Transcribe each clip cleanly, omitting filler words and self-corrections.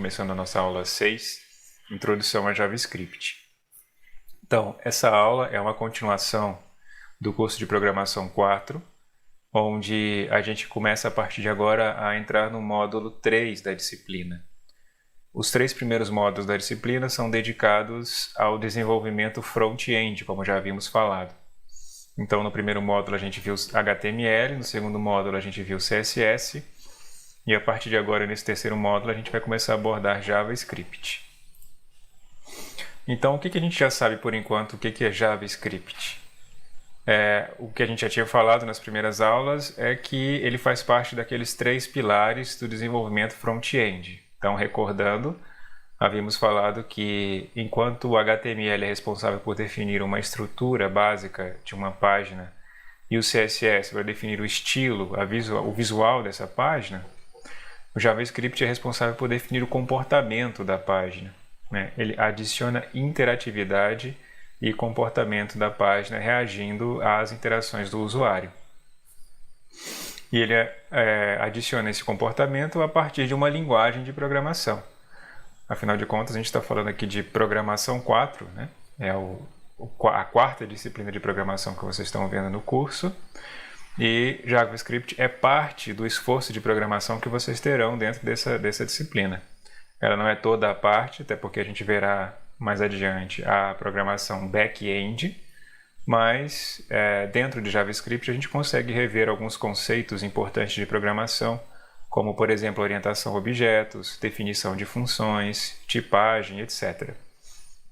começando a nossa aula 6, Introdução a JavaScript. Então, essa aula é uma continuação do curso de Programação 4, onde a gente começa a partir de agora a entrar no módulo 3 da disciplina. Os 3 primeiros módulos da disciplina são dedicados ao desenvolvimento front-end, como já havíamos falado. Então, no primeiro módulo a gente viu HTML, no segundo módulo a gente viu CSS, e a partir de agora, nesse terceiro módulo, a gente vai começar a abordar JavaScript. Então, o que a gente já sabe por enquanto, o que é JavaScript? O que a gente já tinha falado nas primeiras aulas é que ele faz parte daqueles 3 pilares do desenvolvimento front-end. Então, recordando, havíamos falado que enquanto o HTML é responsável por definir uma estrutura básica de uma página e o CSS vai definir o estilo, o visual dessa página, o JavaScript é responsável por definir o comportamento da página, né? Ele adiciona interatividade e comportamento da página reagindo às interações do usuário. E ele adiciona esse comportamento a partir de uma linguagem de programação. Afinal de contas, a gente está falando aqui de Programação 4, né? É a quarta disciplina de programação que vocês estão vendo no curso. E JavaScript é parte do esforço de programação que vocês terão dentro dessa disciplina. Ela não é toda a parte, até porque a gente verá mais adiante a programação back-end, mas dentro de JavaScript a gente consegue rever alguns conceitos importantes de programação, como, por exemplo, orientação a objetos, definição de funções, tipagem, etc.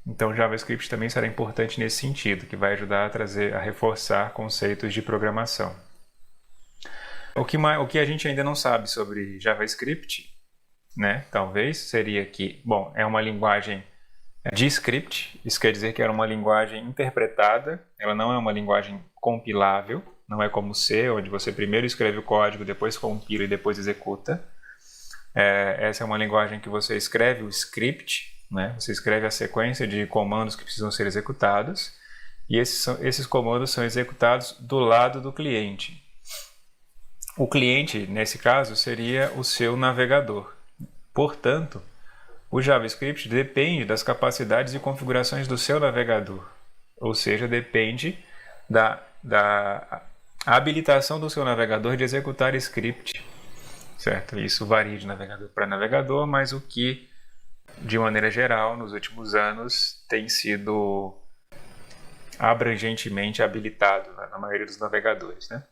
Então, JavaScript também será importante nesse sentido, que vai ajudar a reforçar conceitos de programação. O que a gente ainda não sabe sobre JavaScript, né, talvez, seria que, bom, é uma linguagem de script, isso quer dizer que é uma linguagem interpretada, ela não é uma linguagem compilável, não é como C, onde você primeiro escreve o código, depois compila e depois executa. Essa é uma linguagem que você escreve o script, né, você escreve a sequência de comandos que precisam ser executados, e esses comandos são executados do lado do cliente. O cliente, nesse caso, seria o seu navegador. Portanto, o JavaScript depende das capacidades e configurações do seu navegador. Ou seja, depende da habilitação do seu navegador de executar script. Certo? Isso varia de navegador para navegador, mas o que, de maneira geral, nos últimos anos, tem sido abrangentemente habilitado na maioria dos navegadores, né?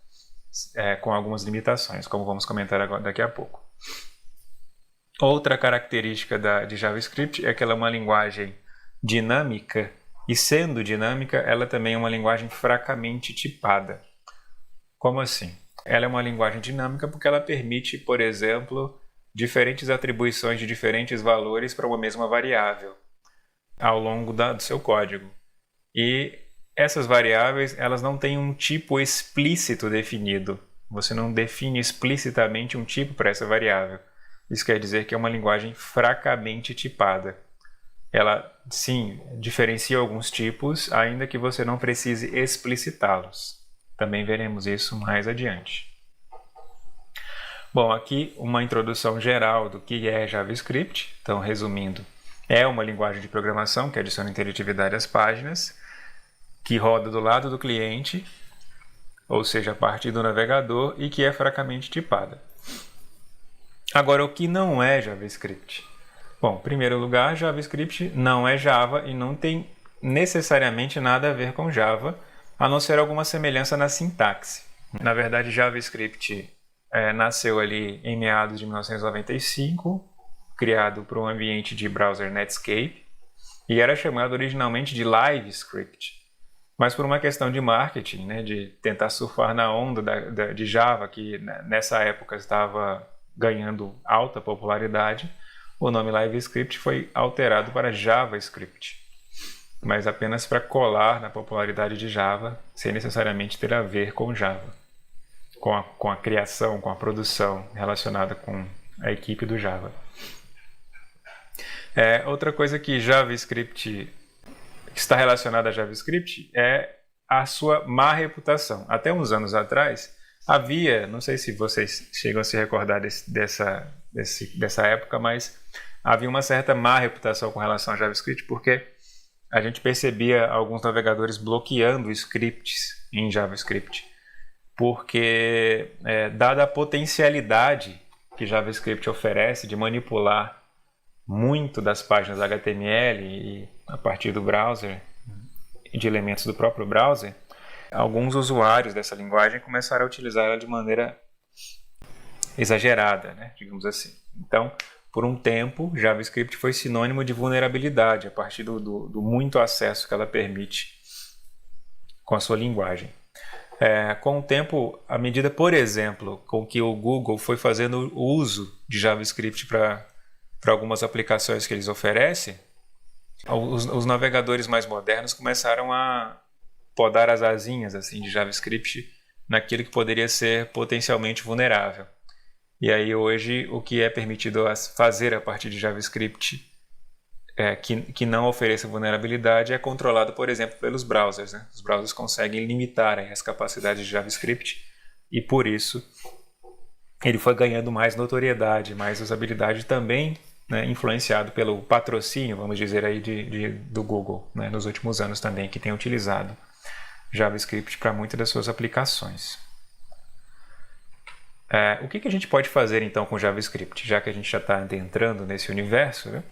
Com algumas limitações, como vamos comentar daqui a pouco. Outra característica de JavaScript é que ela é uma linguagem dinâmica, e sendo dinâmica, ela também é uma linguagem fracamente tipada. Como assim? Ela é uma linguagem dinâmica porque ela permite, por exemplo, diferentes atribuições de diferentes valores para uma mesma variável ao longo do seu código. E essas variáveis, elas não têm um tipo explícito definido. Você não define explicitamente um tipo para essa variável. Isso quer dizer que é uma linguagem fracamente tipada. Ela, sim, diferencia alguns tipos, ainda que você não precise explicitá-los. Também veremos isso mais adiante. Bom, aqui uma introdução geral do que é JavaScript. Então, resumindo, é uma linguagem de programação que adiciona interatividade às páginas, que roda do lado do cliente, ou seja, a partir do navegador, e que é fracamente tipada. Agora, o que não é JavaScript? Bom, em primeiro lugar, JavaScript não é Java e não tem necessariamente nada a ver com Java, a não ser alguma semelhança na sintaxe. Na verdade, JavaScript nasceu ali em meados de 1995, criado para um ambiente de browser Netscape, e era chamado originalmente de LiveScript. Mas por uma questão de marketing, né, de tentar surfar na onda de Java, que nessa época estava ganhando alta popularidade, o nome LiveScript foi alterado para JavaScript, mas apenas para colar na popularidade de Java, sem necessariamente ter a ver com Java, com a criação, com a produção relacionada com a equipe do Java. Outra coisa que JavaScript está relacionada a JavaScript é a sua má reputação. Até uns anos atrás, havia, não sei se vocês chegam a se recordar dessa época, mas havia uma certa má reputação com relação a JavaScript, porque a gente percebia alguns navegadores bloqueando scripts em JavaScript, porque dada a potencialidade que JavaScript oferece de manipular muito das páginas HTML e a partir do browser e de elementos do próprio browser, alguns usuários dessa linguagem começaram a utilizar ela de maneira exagerada, né, digamos assim. Então, por um tempo, JavaScript foi sinônimo de vulnerabilidade a partir do muito acesso que ela permite com a sua linguagem. Com o tempo, à medida, por exemplo, com que o Google foi fazendo o uso de JavaScript para algumas aplicações que eles oferecem, os navegadores mais modernos começaram a podar as asinhas assim, de JavaScript naquilo que poderia ser potencialmente vulnerável. E aí hoje o que é permitido fazer a partir de JavaScript que não ofereça vulnerabilidade é controlado, por exemplo, pelos browsers, né? Os browsers conseguem limitar as capacidades de JavaScript e por isso ele foi ganhando mais notoriedade, mais usabilidade também, né, influenciado pelo patrocínio, vamos dizer aí, do Google, né, nos últimos anos também, que tem utilizado JavaScript para muitas das suas aplicações. O que a gente pode fazer então com JavaScript, já que a gente já está entrando nesse universo, né?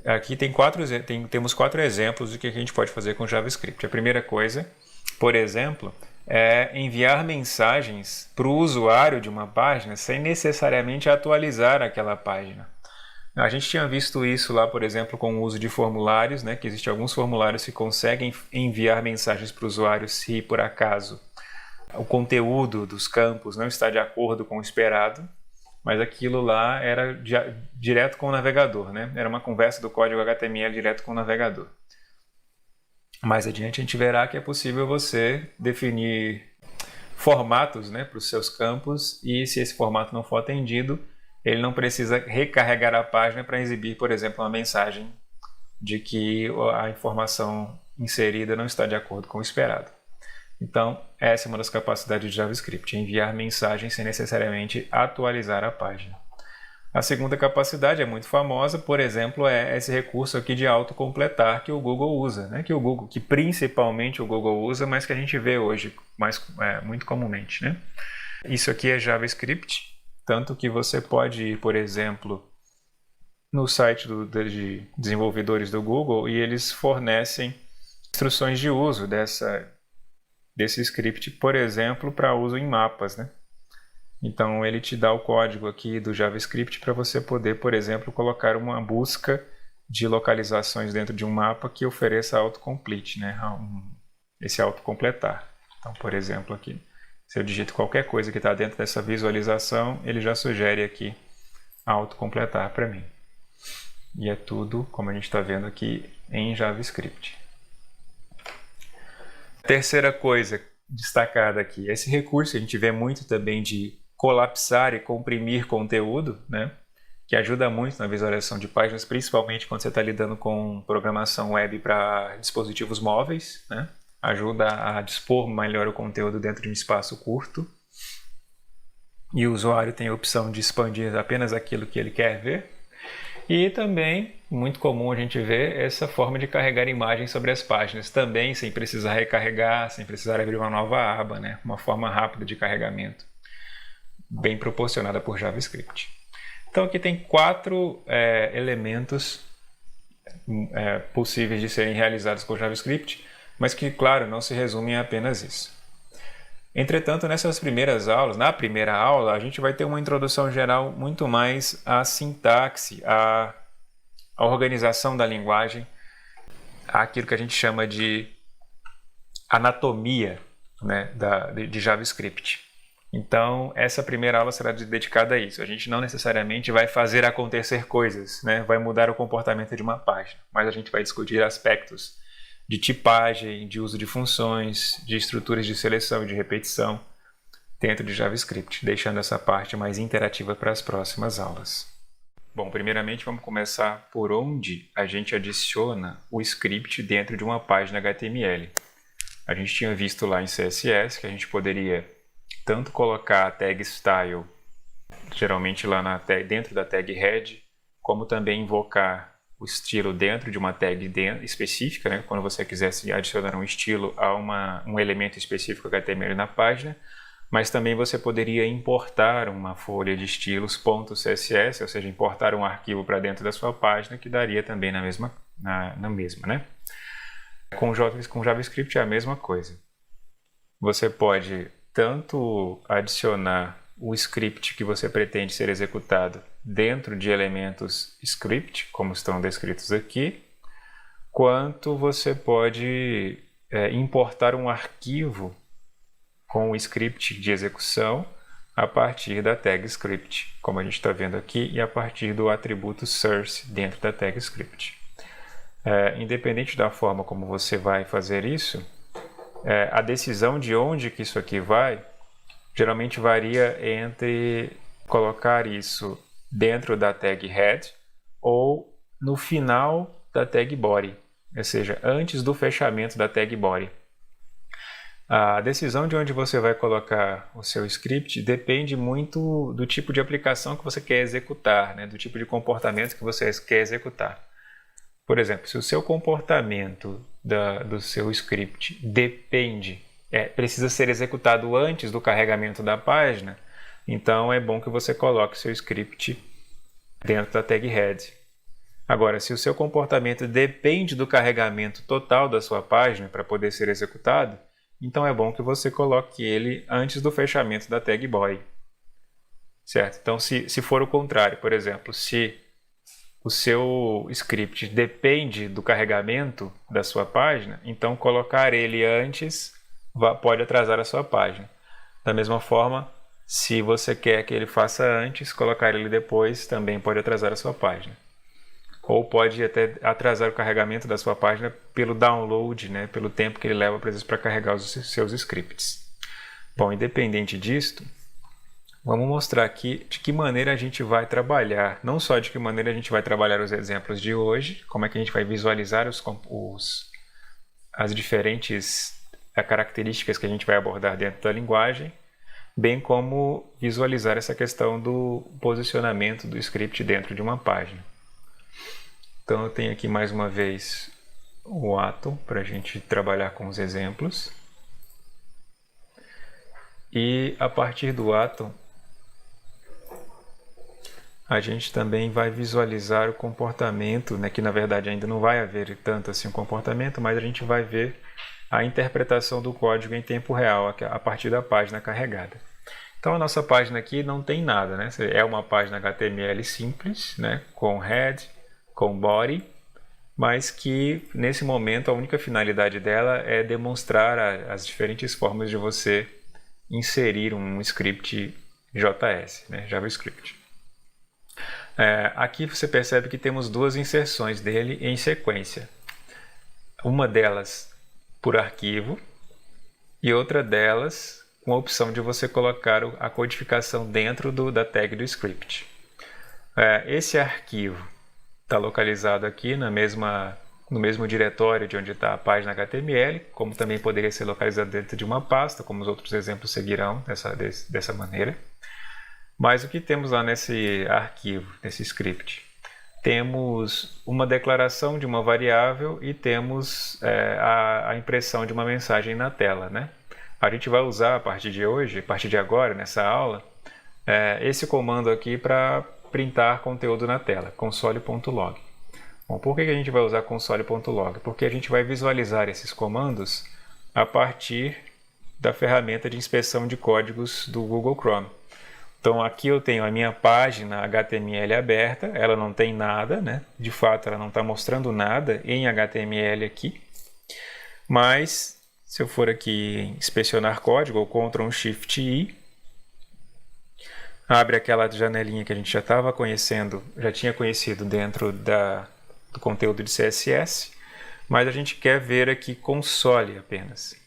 Aqui temos 4 exemplos do que a gente pode fazer com JavaScript. A primeira coisa, por exemplo, é enviar mensagens para o usuário de uma página sem necessariamente atualizar aquela página. A gente tinha visto isso lá, por exemplo, com o uso de formulários, né, que existem alguns formulários que conseguem enviar mensagens para o usuário se, por acaso, o conteúdo dos campos não está de acordo com o esperado, mas aquilo lá era direto com o navegador, né? Era uma conversa do código HTML direto com o navegador. Mais adiante a gente verá que é possível você definir formatos, né, para os seus campos, e se esse formato não for atendido, ele não precisa recarregar a página para exibir, por exemplo, uma mensagem de que a informação inserida não está de acordo com o esperado. Então, essa é uma das capacidades de JavaScript, enviar mensagens sem necessariamente atualizar a página. A segunda capacidade é muito famosa, por exemplo, é esse recurso aqui de autocompletar que o Google usa, né? Que principalmente o Google usa, mas que a gente vê hoje muito comumente, né? Isso aqui é JavaScript, tanto que você pode ir, por exemplo, no site de desenvolvedores do Google e eles fornecem instruções de uso desse script, por exemplo, para uso em mapas, né? Então ele te dá o código aqui do JavaScript para você poder, por exemplo, colocar uma busca de localizações dentro de um mapa que ofereça autocomplete, né? Esse autocompletar. Então, por exemplo, aqui, se eu digito qualquer coisa que está dentro dessa visualização, ele já sugere aqui autocompletar para mim. E é tudo, como a gente está vendo aqui, em JavaScript. Terceira coisa destacada aqui, esse recurso a gente vê muito também de colapsar e comprimir conteúdo, né? Que ajuda muito na visualização de páginas, principalmente quando você está lidando com programação web para dispositivos móveis, né? Ajuda a dispor melhor o conteúdo dentro de um espaço curto. E o usuário tem a opção de expandir apenas aquilo que ele quer ver. E também, muito comum a gente ver essa forma de carregar imagens sobre as páginas, também sem precisar recarregar, sem precisar abrir uma nova aba, né? Uma forma rápida de carregamento, bem proporcionada por JavaScript. Então aqui tem 4 elementos possíveis de serem realizados com JavaScript, mas que, claro, não se resumem a apenas isso. Entretanto, na primeira aula, a gente vai ter uma introdução geral muito mais à sintaxe, à organização da linguagem, àquilo que a gente chama de anatomia, né, de JavaScript. Então, essa primeira aula será dedicada a isso. A gente não necessariamente vai fazer acontecer coisas, né, vai mudar o comportamento de uma página, mas a gente vai discutir aspectos de tipagem, de uso de funções, de estruturas de seleção e de repetição dentro de JavaScript, deixando essa parte mais interativa para as próximas aulas. Bom, primeiramente vamos começar por onde a gente adiciona o script dentro de uma página HTML. A gente tinha visto lá em CSS que a gente poderia tanto colocar a tag style, geralmente lá dentro da tag head, como também invocar o estilo dentro de uma tag específica, né? Quando você quisesse adicionar um estilo a um elemento específico HTML na página, mas também você poderia importar uma folha de estilos .css, ou seja, importar um arquivo para dentro da sua página, que daria também na mesma, né? Com JavaScript é a mesma coisa. Você pode tanto adicionar o script que você pretende ser executado dentro de elementos script, como estão descritos aqui, quanto você pode importar um arquivo com o script de execução a partir da tag script, como a gente está vendo aqui, e a partir do atributo source dentro da tag script. Independente da forma como você vai fazer isso, a decisão de onde que isso aqui vai geralmente varia entre colocar isso dentro da tag head ou no final da tag body, ou seja, antes do fechamento da tag body. A decisão de onde você vai colocar o seu script depende muito do tipo de aplicação que você quer executar, né? Do tipo de comportamento que você quer executar. Por exemplo, se o seu comportamento do seu script precisa ser executado antes do carregamento da página, então é bom que você coloque seu script dentro da tag head. Agora, se o seu comportamento depende do carregamento total da sua página para poder ser executado, então é bom que você coloque ele antes do fechamento da tag body. Certo? Então, se for o contrário, por exemplo, se o seu script depende do carregamento da sua página, então colocar ele antes pode atrasar a sua página. Da mesma forma, se você quer que ele faça antes, colocar ele depois também pode atrasar a sua página. Ou pode até atrasar o carregamento da sua página pelo download, né, pelo tempo que ele leva, por exemplo, para carregar os seus scripts. Bom, independente disto, vamos mostrar aqui de que maneira a gente vai trabalhar, não só de que maneira a gente vai trabalhar os exemplos de hoje, como é que a gente vai visualizar as diferentes características que a gente vai abordar dentro da linguagem, bem como visualizar essa questão do posicionamento do script dentro de uma página. Então eu tenho aqui mais uma vez o Atom para a gente trabalhar com os exemplos. E a partir do Atom, a gente também vai visualizar o comportamento, né, que na verdade ainda não vai haver tanto assim um comportamento, mas a gente vai ver a interpretação do código em tempo real a partir da página carregada. Então a nossa página aqui não tem nada, né? É uma página HTML simples, né, com head, com body, mas que nesse momento a única finalidade dela é demonstrar as diferentes formas de você inserir um script JS, né, JavaScript. Aqui você percebe que temos duas inserções dele em sequência. Uma delas por arquivo e outra delas com a opção de você colocar a codificação dentro da tag do script. Esse arquivo está localizado aqui no mesmo diretório de onde está a página HTML, como também poderia ser localizado dentro de uma pasta, como os outros exemplos seguirão dessa maneira. Mas o que temos lá nesse arquivo, nesse script? Temos uma declaração de uma variável e temos a impressão de uma mensagem na tela, né? A gente vai usar a partir de agora, nessa aula, esse comando aqui para printar conteúdo na tela, console.log. Bom, por que a gente vai usar console.log? Porque a gente vai visualizar esses comandos a partir da ferramenta de inspeção de códigos do Google Chrome. Então aqui eu tenho a minha página HTML aberta, ela não tem nada, né? De fato ela não está mostrando nada em HTML aqui, mas se eu for aqui em inspecionar código, ou Ctrl+Shift+I, abre aquela janelinha que a gente já tinha conhecido dentro do conteúdo de CSS, mas a gente quer ver aqui console apenas.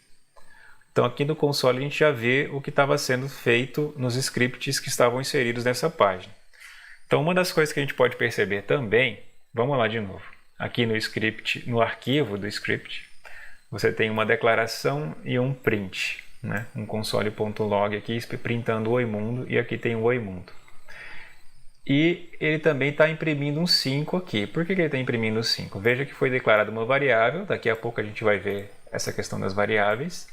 Então aqui no console a gente já vê o que estava sendo feito nos scripts que estavam inseridos nessa página. Então uma das coisas que a gente pode perceber também, vamos lá de novo, aqui no script, no arquivo do script, você tem uma declaração e um print, né? Um console.log aqui printando o Oi Mundo, e aqui tem o Oi Mundo. E ele também está imprimindo um 5 aqui. Por que ele está imprimindo um 5? Veja que foi declarada uma variável, daqui a pouco a gente vai ver essa questão das variáveis,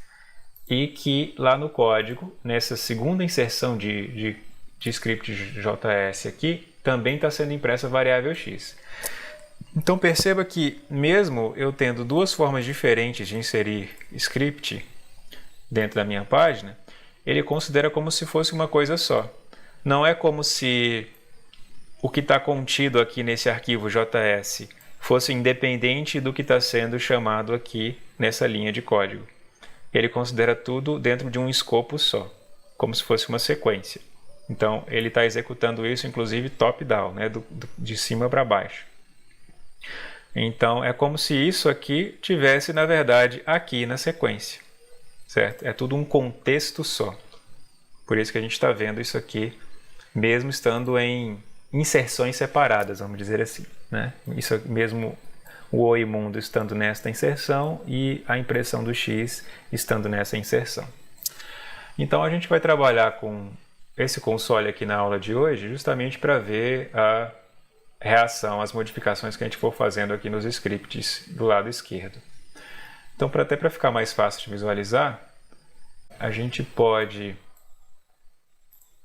e que lá no código, nessa segunda inserção de script JS aqui, também está sendo impressa a variável x. Então perceba que mesmo eu tendo duas formas diferentes de inserir script dentro da minha página, ele considera como se fosse uma coisa só. Não é como se o que está contido aqui nesse arquivo JS fosse independente do que está sendo chamado aqui nessa linha de código. Ele considera tudo dentro de um escopo só, como se fosse uma sequência. Então, ele está executando isso, inclusive, top-down, né? De cima para baixo. Então, é como se isso aqui tivesse, na verdade, aqui na sequência. Certo? É tudo um contexto só. Por isso que a gente está vendo isso aqui, mesmo estando em inserções separadas, vamos dizer assim, né? Isso mesmo, o Oi Mundo estando nesta inserção e a impressão do X estando nessa inserção. Então a gente vai trabalhar com esse console aqui na aula de hoje justamente para ver a reação às modificações que a gente for fazendo aqui nos scripts do lado esquerdo. Então, até para ficar mais fácil de visualizar, a gente pode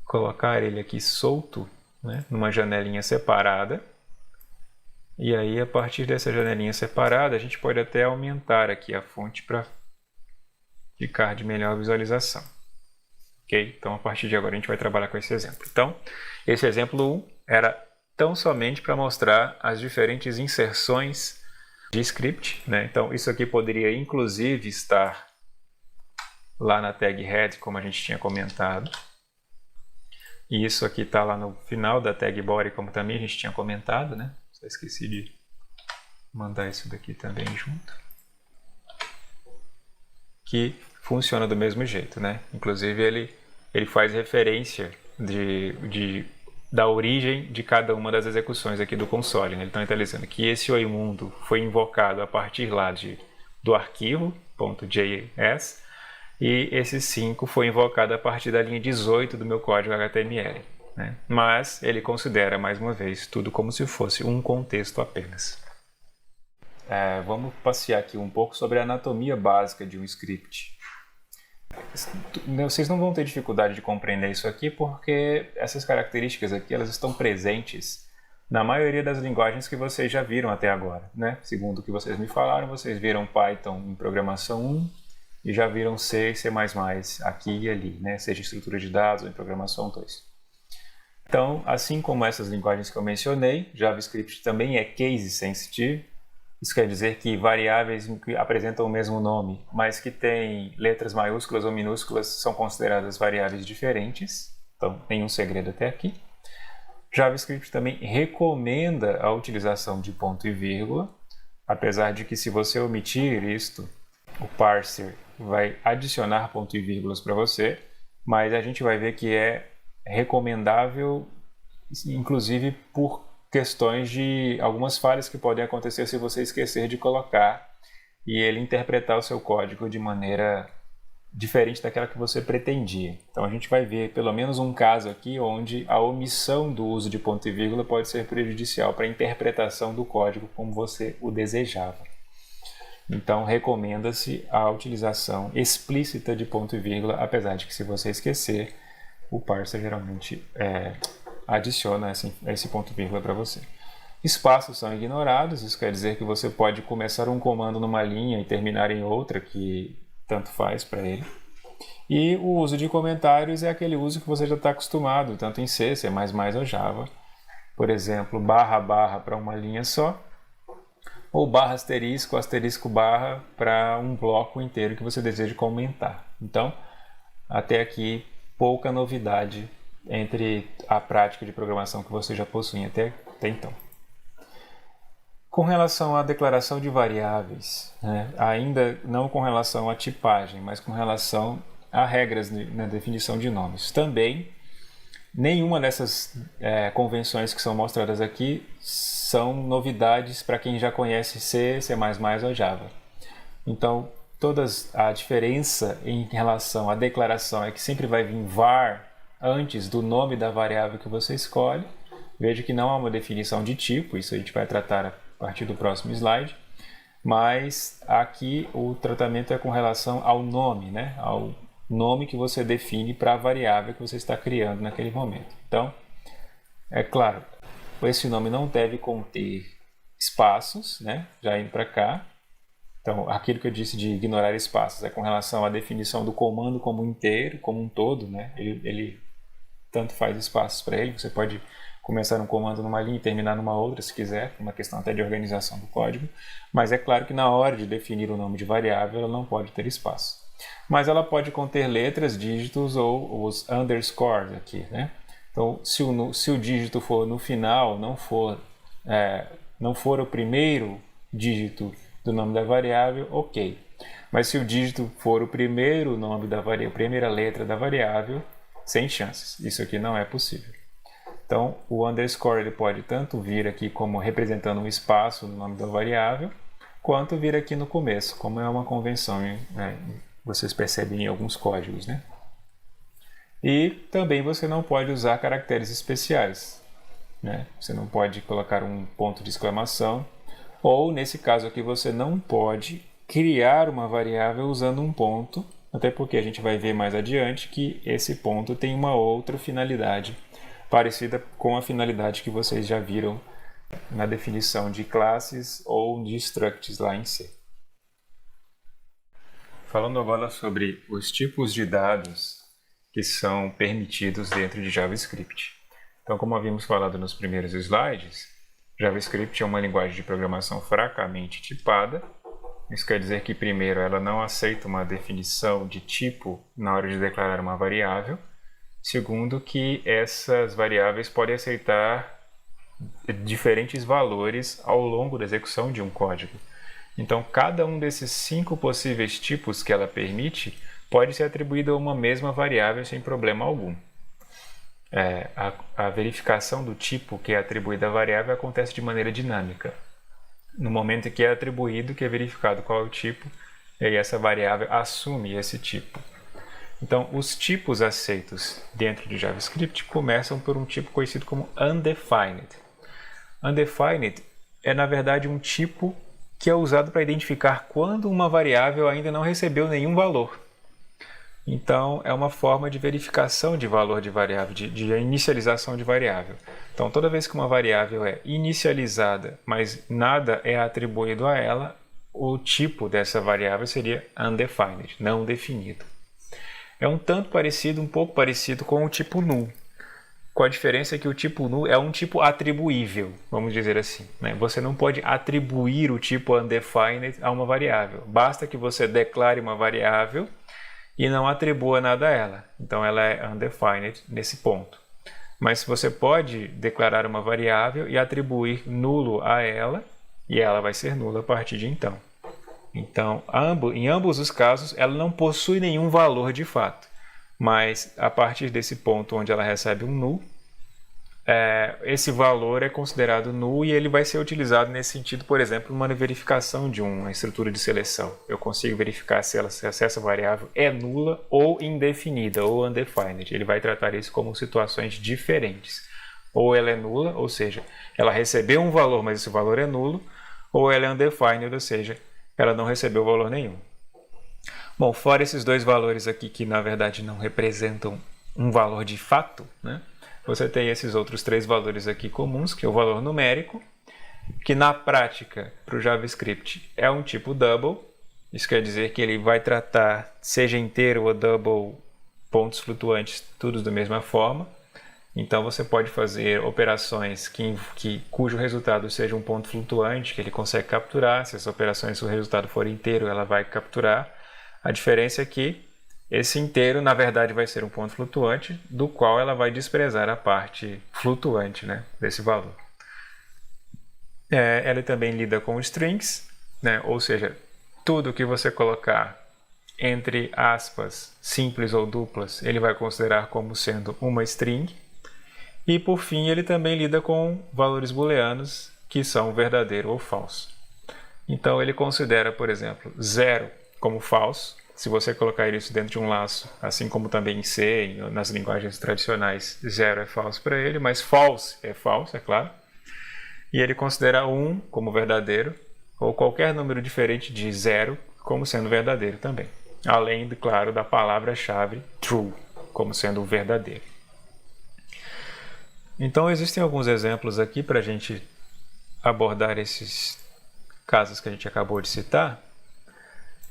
colocar ele aqui solto, né, numa janelinha separada. E aí, a partir dessa janelinha separada, a gente pode até aumentar aqui a fonte para ficar de melhor visualização. Ok? Então, a partir de agora, a gente vai trabalhar com esse exemplo. Então, esse exemplo 1 era tão somente para mostrar as diferentes inserções de script, né? Então, isso aqui poderia, inclusive, estar lá na tag head, como a gente tinha comentado. E isso aqui está lá no final da tag body, como também a gente tinha comentado, né? Só esqueci de mandar isso daqui também junto. Que funciona do mesmo jeito, né? Inclusive ele faz referência da origem de cada uma das execuções aqui do console, né? Então ele está dizendo que esse Oi Mundo foi invocado a partir lá do arquivo .js, e esse 5 foi invocado a partir da linha 18 do meu código HTML, né? Mas ele considera, mais uma vez, tudo como se fosse um contexto apenas. Vamos passear aqui um pouco sobre a anatomia básica de um script. Vocês não vão ter dificuldade de compreender isso aqui, porque essas características aqui elas estão presentes na maioria das linguagens que vocês já viram até agora, né? Segundo o que vocês me falaram, vocês viram Python em programação 1, e já viram C e C++ aqui e ali, né? Seja em estrutura de dados ou em programação 2. Então, assim como essas linguagens que eu mencionei, JavaScript também é case sensitive. Isso quer dizer que variáveis que apresentam o mesmo nome, mas que têm letras maiúsculas ou minúsculas, são consideradas variáveis diferentes. Então, nenhum segredo até aqui. JavaScript também recomenda a utilização de ponto e vírgula, apesar de que se você omitir isto, o parser vai adicionar ponto e vírgulas para você, mas a gente vai ver que é recomendável, inclusive por questões de algumas falhas que podem acontecer se você esquecer de colocar e ele interpretar o seu código de maneira diferente daquela que você pretendia. Então a gente vai ver pelo menos um caso aqui onde a omissão do uso de ponto e vírgula pode ser prejudicial para a interpretação do código como você o desejava. Então recomenda-se a utilização explícita de ponto e vírgula, apesar de que se você esquecer, o parser geralmente adiciona esse ponto e vírgula para você. Espaços são ignorados, isso quer dizer que você pode começar um comando numa linha e terminar em outra, que tanto faz para ele. E o uso de comentários é aquele uso que você já está acostumado, tanto em C, C++ ou Java. Por exemplo, barra para uma linha só, ou barra asterisco, asterisco barra para um bloco inteiro que você deseja comentar. Então, até aqui, pouca novidade entre a prática de programação que você já possui até então. Com relação à declaração de variáveis, né, ainda não com relação à tipagem, mas com relação a regras na definição de nomes. Também, nenhuma dessas convenções que são mostradas aqui são novidades para quem já conhece C, C++ ou Java. Então, a diferença em relação à declaração é que sempre vai vir var antes do nome da variável que você escolhe, Veja que não há uma definição de tipo, isso a gente vai tratar a partir do próximo slide, mas aqui o tratamento é com relação ao nome, né? Ao nome que você define para a variável que você está criando naquele momento. Então, é claro, esse nome não deve conter espaços, né? Já indo para cá. Então, aquilo que eu disse de ignorar espaços é com relação à definição do comando como inteiro, como um todo, né? Ele tanto faz espaços para ele, você pode começar um comando numa linha e terminar numa outra, se quiser, uma questão até de organização do código, mas é claro que na hora de definir o nome de variável, ela não pode ter espaço. Mas ela pode conter letras, dígitos ou os underscores aqui, né? Então, se o dígito for no final, não for o primeiro dígito do nome da variável, ok. Mas se o dígito for o primeiro nome da variável, a primeira letra da variável, sem chances. Isso aqui não é possível. Então, o underscore ele pode tanto vir aqui como representando um espaço no nome da variável, quanto vir aqui no começo, como é uma convenção, vocês percebem em alguns códigos, né? E também você não pode usar caracteres especiais, né? Você não pode colocar um ponto de exclamação, ou nesse caso aqui você não pode criar uma variável usando um ponto, até porque a gente vai ver mais adiante que esse ponto tem uma outra finalidade parecida com a finalidade que vocês já viram na definição de classes ou de structs lá em C. Falando agora sobre os tipos de dados que são permitidos dentro de JavaScript. Então, como havíamos falado nos primeiros slides, JavaScript é uma linguagem de programação fracamente tipada. Isso quer dizer que, primeiro, ela não aceita uma definição de tipo na hora de declarar uma variável. Segundo, que essas variáveis podem aceitar diferentes valores ao longo da execução de um código. Então, cada um desses 5 possíveis tipos que ela permite pode ser atribuído a uma mesma variável sem problema algum. A verificação do tipo que é atribuído à variável acontece de maneira dinâmica. No momento em que é atribuído, que é verificado qual é o tipo, e aí essa variável assume esse tipo. Então, os tipos aceitos dentro de JavaScript começam por um tipo conhecido como undefined. Undefined é, na verdade, um tipo que é usado para identificar quando uma variável ainda não recebeu nenhum valor. Então, é uma forma de verificação de valor de variável, de inicialização de variável. Então, toda vez que uma variável é inicializada, mas nada é atribuído a ela, o tipo dessa variável seria undefined, não definido. É um pouco parecido com o tipo null, com a diferença que o tipo null é um tipo atribuível, vamos dizer assim, né? Você não pode atribuir o tipo undefined a uma variável, basta que você declare uma variável e não atribua nada a ela. Então ela é undefined nesse ponto. Mas você pode declarar uma variável e atribuir nulo a ela, e ela vai ser nula a partir de então. Então, em ambos os casos, ela não possui nenhum valor de fato. Mas a partir desse ponto onde ela recebe um null, esse valor é considerado null e ele vai ser utilizado nesse sentido, por exemplo, numa verificação de uma estrutura de seleção. Eu consigo verificar se essa variável é nula ou indefinida, ou undefined. Ele vai tratar isso como situações diferentes. Ou ela é nula, ou seja, ela recebeu um valor, mas esse valor é nulo, ou ela é undefined, ou seja, ela não recebeu valor nenhum. Bom, fora esses dois valores aqui que na verdade não representam um valor de fato, né? Você tem esses outros 3 valores aqui comuns, que é o valor numérico, que na prática, para o JavaScript, é um tipo double. Isso quer dizer que ele vai tratar, seja inteiro ou double, pontos flutuantes, todos da mesma forma. Então você pode fazer operações cujo resultado seja um ponto flutuante, que ele consegue capturar. Se as operações, se o resultado for inteiro, ela vai capturar. A diferença é que esse inteiro, na verdade, vai ser um ponto flutuante, do qual ela vai desprezar a parte flutuante, né, desse valor. Ela também lida com strings, né, ou seja, tudo que você colocar entre aspas simples ou duplas, ele vai considerar como sendo uma string. E, por fim, ele também lida com valores booleanos, que são verdadeiro ou falso. Então, ele considera, por exemplo, 0 como falso, se você colocar isso dentro de um laço, assim como também em C, nas linguagens tradicionais, 0 é falso para ele, mas false, é claro. E ele considera 1 como verdadeiro, ou qualquer número diferente de 0 como sendo verdadeiro também. Além, claro, da palavra-chave true, como sendo verdadeiro. Então, existem alguns exemplos aqui para a gente abordar esses casos que a gente acabou de citar.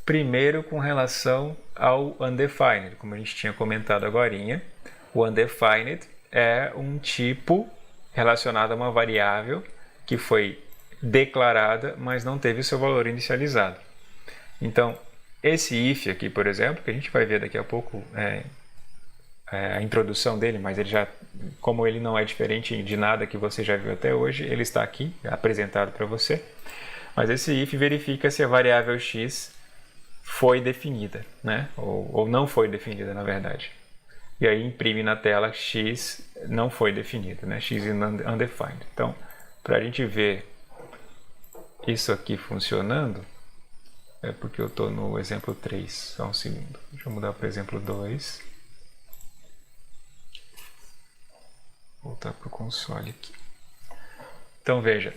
Primeiro, com relação ao undefined, como a gente tinha comentado agorinha. O undefined é um tipo relacionado a uma variável que foi declarada, mas não teve seu valor inicializado. Então, esse if aqui, por exemplo, que a gente vai ver daqui a pouco a introdução dele, mas ele já, como ele não é diferente de nada que você já viu até hoje, ele está aqui apresentado para você. Mas esse if verifica se a variável x foi definida, né? Ou não foi definida, na verdade. E aí imprime na tela x não foi definido, né? X is undefined. Então, para a gente ver isso aqui funcionando, é porque eu estou no exemplo 3, só um segundo. Deixa eu mudar para o exemplo 2. Voltar para o console aqui. Então veja,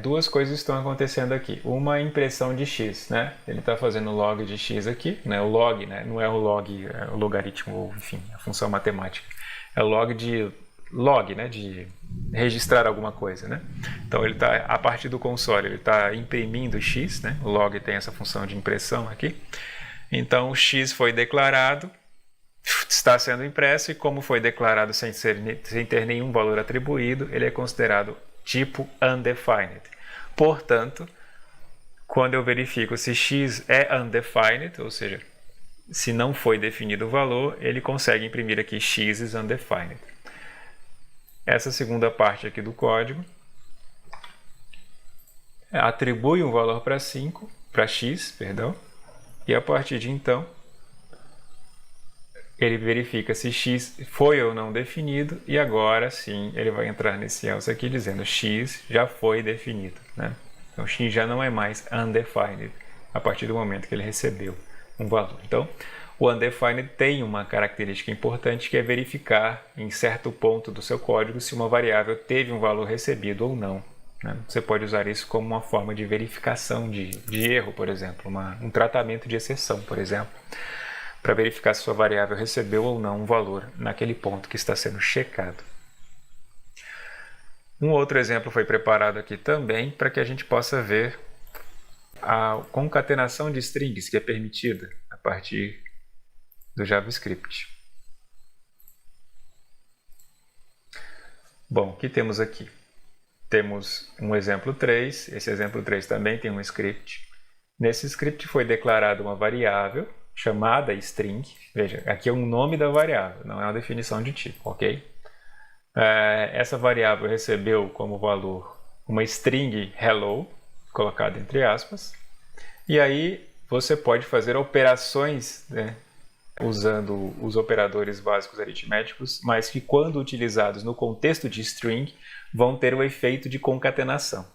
duas coisas estão acontecendo aqui. Uma impressão de x, né? Ele está fazendo log de x aqui, né? O log, né? Não é o log, é o logaritmo, ou enfim, a função matemática. É o log, né? De registrar alguma coisa, né? Então ele está, a partir do console, ele está imprimindo x, né? O log tem essa função de impressão aqui. Então o x foi declarado, está sendo impresso, e como foi declarado sem ter nenhum valor atribuído, ele é considerado tipo undefined. Portanto, quando eu verifico se x é undefined, ou seja, se não foi definido o valor, ele consegue imprimir aqui x is undefined. Essa segunda parte aqui do código atribui um valor para x, e a partir de então ele verifica se x foi ou não definido, e agora sim ele vai entrar nesse else aqui dizendo x já foi definido, né? Então x já não é mais undefined a partir do momento que ele recebeu um valor. Então o undefined tem uma característica importante, que é verificar em certo ponto do seu código se uma variável teve um valor recebido ou não, né? Você pode usar isso como uma forma de verificação de erro, por exemplo, um tratamento de exceção, por exemplo, para verificar se sua variável recebeu ou não um valor naquele ponto que está sendo checado. Um outro exemplo foi preparado aqui também para que a gente possa ver a concatenação de strings que é permitida a partir do JavaScript. Bom, o que temos aqui? Temos um exemplo 3, esse exemplo 3 também tem um script. Nesse script foi declarada uma variável chamada string. Veja, aqui é o nome da variável, não é uma definição de tipo, ok? Essa variável recebeu como valor uma string hello, colocada entre aspas, e aí você pode fazer operações, né, usando os operadores básicos aritméticos, mas que quando utilizados no contexto de string vão ter o efeito de concatenação.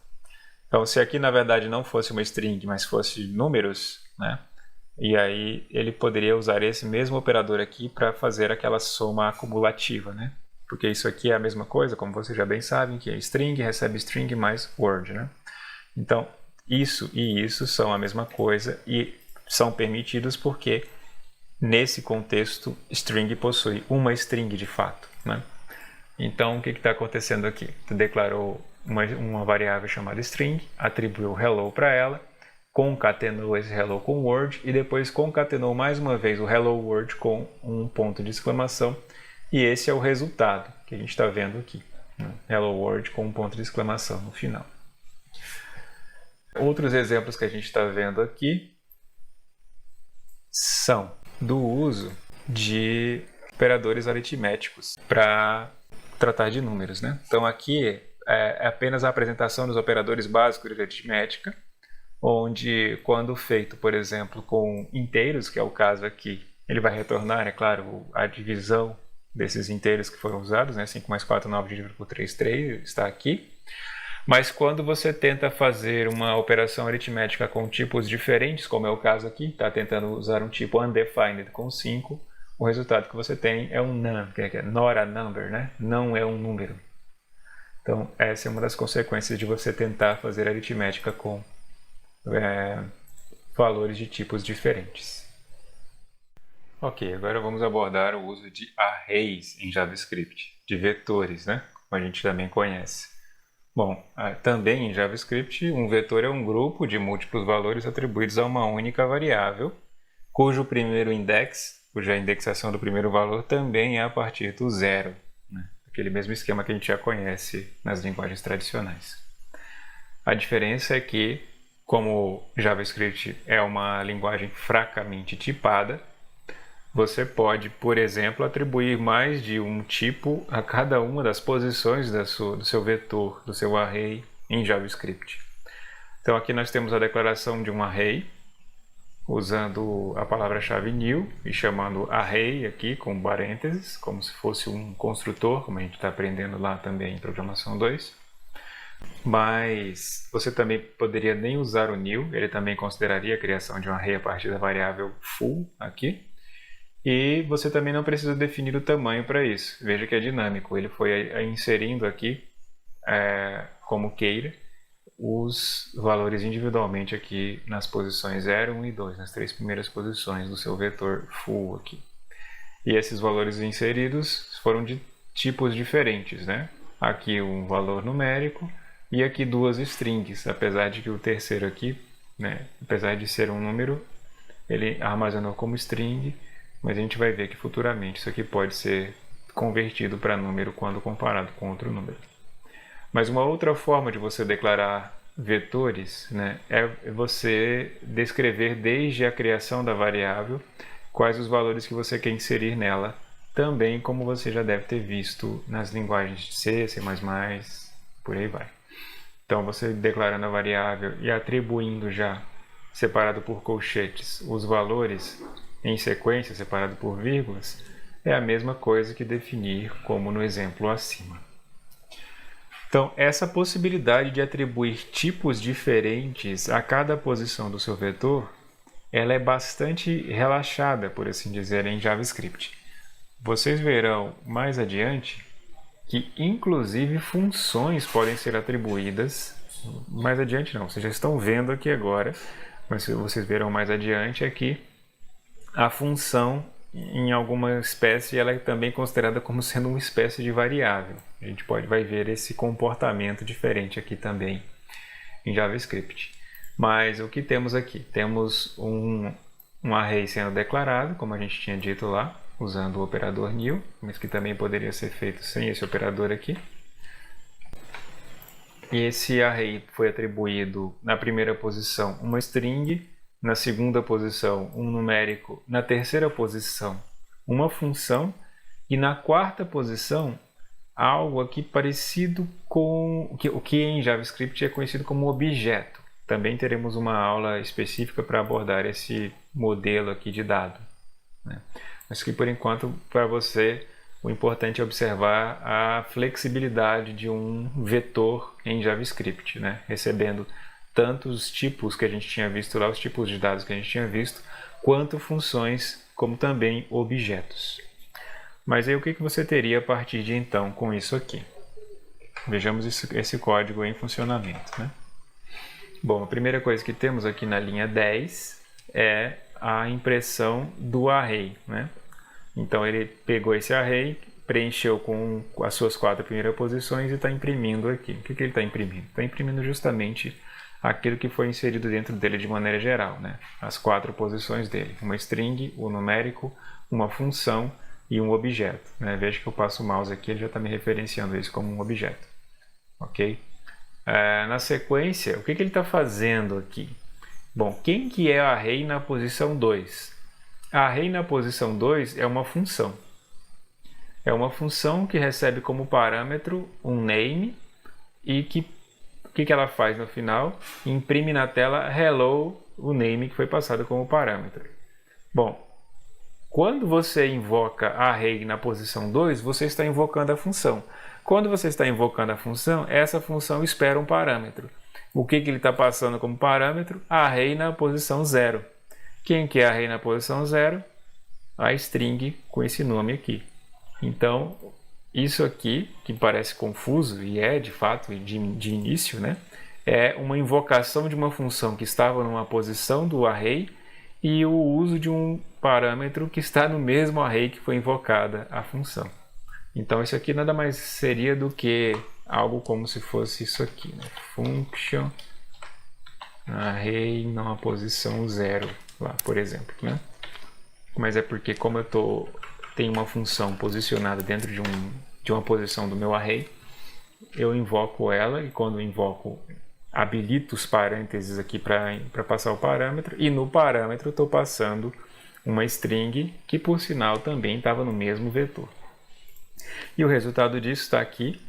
Então, se aqui na verdade não fosse uma string, mas fosse números, né, e aí ele poderia usar esse mesmo operador aqui para fazer aquela soma acumulativa, né? Porque isso aqui é a mesma coisa, como vocês já bem sabem, que é string recebe string mais word, né? Então, isso e isso são a mesma coisa e são permitidos porque nesse contexto string possui uma string de fato, né? Então, o que está acontecendo aqui? Tu declarou uma variável chamada string, atribuiu hello para ela, concatenou esse hello com word e depois concatenou mais uma vez o hello word com um ponto de exclamação, e esse é o resultado que a gente está vendo aqui, né? Hello word com um ponto de exclamação no final. Outros exemplos que a gente está vendo aqui são do uso de operadores aritméticos para tratar de números, né? Então aqui é apenas a apresentação dos operadores básicos de aritmética, onde, quando feito, por exemplo, com inteiros, que é o caso aqui, ele vai retornar, é claro, a divisão desses inteiros que foram usados, né? 5 mais 4, 9 dividido por 3, 3, está aqui. Mas quando você tenta fazer uma operação aritmética com tipos diferentes, como é o caso aqui, está tentando usar um tipo undefined com 5, o resultado que você tem é um none, que é not a number, né? Não é um número. Então, essa é uma das consequências de você tentar fazer aritmética com valores de tipos diferentes. Ok, agora vamos abordar o uso de arrays em JavaScript, de vetores, né? Como a gente também conhece. Bom, também em JavaScript, um vetor é um grupo de múltiplos valores atribuídos a uma única variável, cujo primeiro index, cuja indexação do primeiro valor também é a partir do zero, né? Aquele mesmo esquema que a gente já conhece nas linguagens tradicionais. A diferença é que, como JavaScript é uma linguagem fracamente tipada, você pode, por exemplo, atribuir mais de um tipo a cada uma das posições do seu vetor, do seu array em JavaScript. Então aqui nós temos a declaração de um array, usando a palavra-chave new e chamando array aqui com parênteses, como se fosse um construtor, como a gente está aprendendo lá também em Programação 2. Mas você também poderia nem usar o new, ele também consideraria a criação de um array a partir da variável full aqui. E você também não precisa definir o tamanho para isso. Veja que é dinâmico, ele foi inserindo aqui, como queira, os valores individualmente aqui nas posições 0, 1 e 2, nas 3 primeiras posições do seu vetor full aqui. E esses valores inseridos foram de tipos diferentes, né? Aqui um valor numérico e aqui duas strings, apesar de que o terceiro aqui, né, apesar de ser um número, ele armazenou como string, mas a gente vai ver que futuramente isso aqui pode ser convertido para número quando comparado com outro número. Mas uma outra forma de você declarar vetores, né, é você descrever desde a criação da variável quais os valores que você quer inserir nela, também como você já deve ter visto nas linguagens de C, C++, por aí vai. Então você declarando a variável e atribuindo já, separado por colchetes, os valores em sequência, separado por vírgulas, é a mesma coisa que definir como no exemplo acima. Então, essa possibilidade de atribuir tipos diferentes a cada posição do seu vetor, ela é bastante relaxada, por assim dizer, em JavaScript. Vocês verão mais adiante que, inclusive, funções podem ser atribuídas. Mais adiante não, vocês já estão vendo aqui agora, mas vocês verão mais adiante aqui a função, em alguma espécie, ela é também considerada como sendo uma espécie de variável. A gente vai ver esse comportamento diferente aqui também em JavaScript. Mas o que temos aqui? Temos um array sendo declarado, como a gente tinha dito lá, usando o operador new, mas que também poderia ser feito sem esse operador aqui. E esse array foi atribuído na primeira posição uma string, na segunda posição um numérico, na terceira posição uma função e na quarta posição algo aqui parecido com o que em JavaScript é conhecido como objeto. Também teremos uma aula específica para abordar esse modelo aqui de dado, né? Mas que por enquanto para você o importante é observar a flexibilidade de um vetor em JavaScript, né? Recebendo tanto os tipos que a gente tinha visto lá, os tipos de dados que a gente tinha visto, quanto funções, como também objetos. Mas aí o que você teria a partir de então com isso aqui? Vejamos esse código em funcionamento, né? Bom, a primeira coisa que temos aqui na linha 10 é a impressão do array, né? Então ele pegou esse array, preencheu com as suas 4 primeiras posições e está imprimindo aqui. O que ele está imprimindo? Está imprimindo justamente aquilo que foi inserido dentro dele de maneira geral, né? As 4 posições dele, uma string, um numérico, uma função e um objeto, né? Veja que eu passo o mouse aqui, ele já está me referenciando isso como um objeto, ok? Na sequência, o que ele está fazendo aqui? Bom, quem que é array na posição 2? Array na posição 2 é uma função. É uma função que recebe como parâmetro um name e que o que ela faz no final? Imprime na tela hello, o name que foi passado como parâmetro. Bom, quando você invoca array na posição 2, você está invocando a função. Quando você está invocando a função, essa função espera um parâmetro. O que ele está passando como parâmetro? Array na posição 0. Quem que é array na posição 0? A string com esse nome aqui. Então, isso aqui, que parece confuso, e é de fato de início, né? É uma invocação de uma função que estava numa posição do array e o uso de um parâmetro que está no mesmo array que foi invocada a função. Então, isso aqui nada mais seria do que algo como se fosse isso aqui, né? Function array numa posição 0, lá, por exemplo, né? Mas é porque como eu tenho uma função posicionada dentro de uma posição do meu array, eu invoco ela e quando eu invoco, habilito os parênteses aqui para passar o parâmetro e no parâmetro eu estou passando uma string que por sinal também estava no mesmo vetor. E o resultado disso está aqui,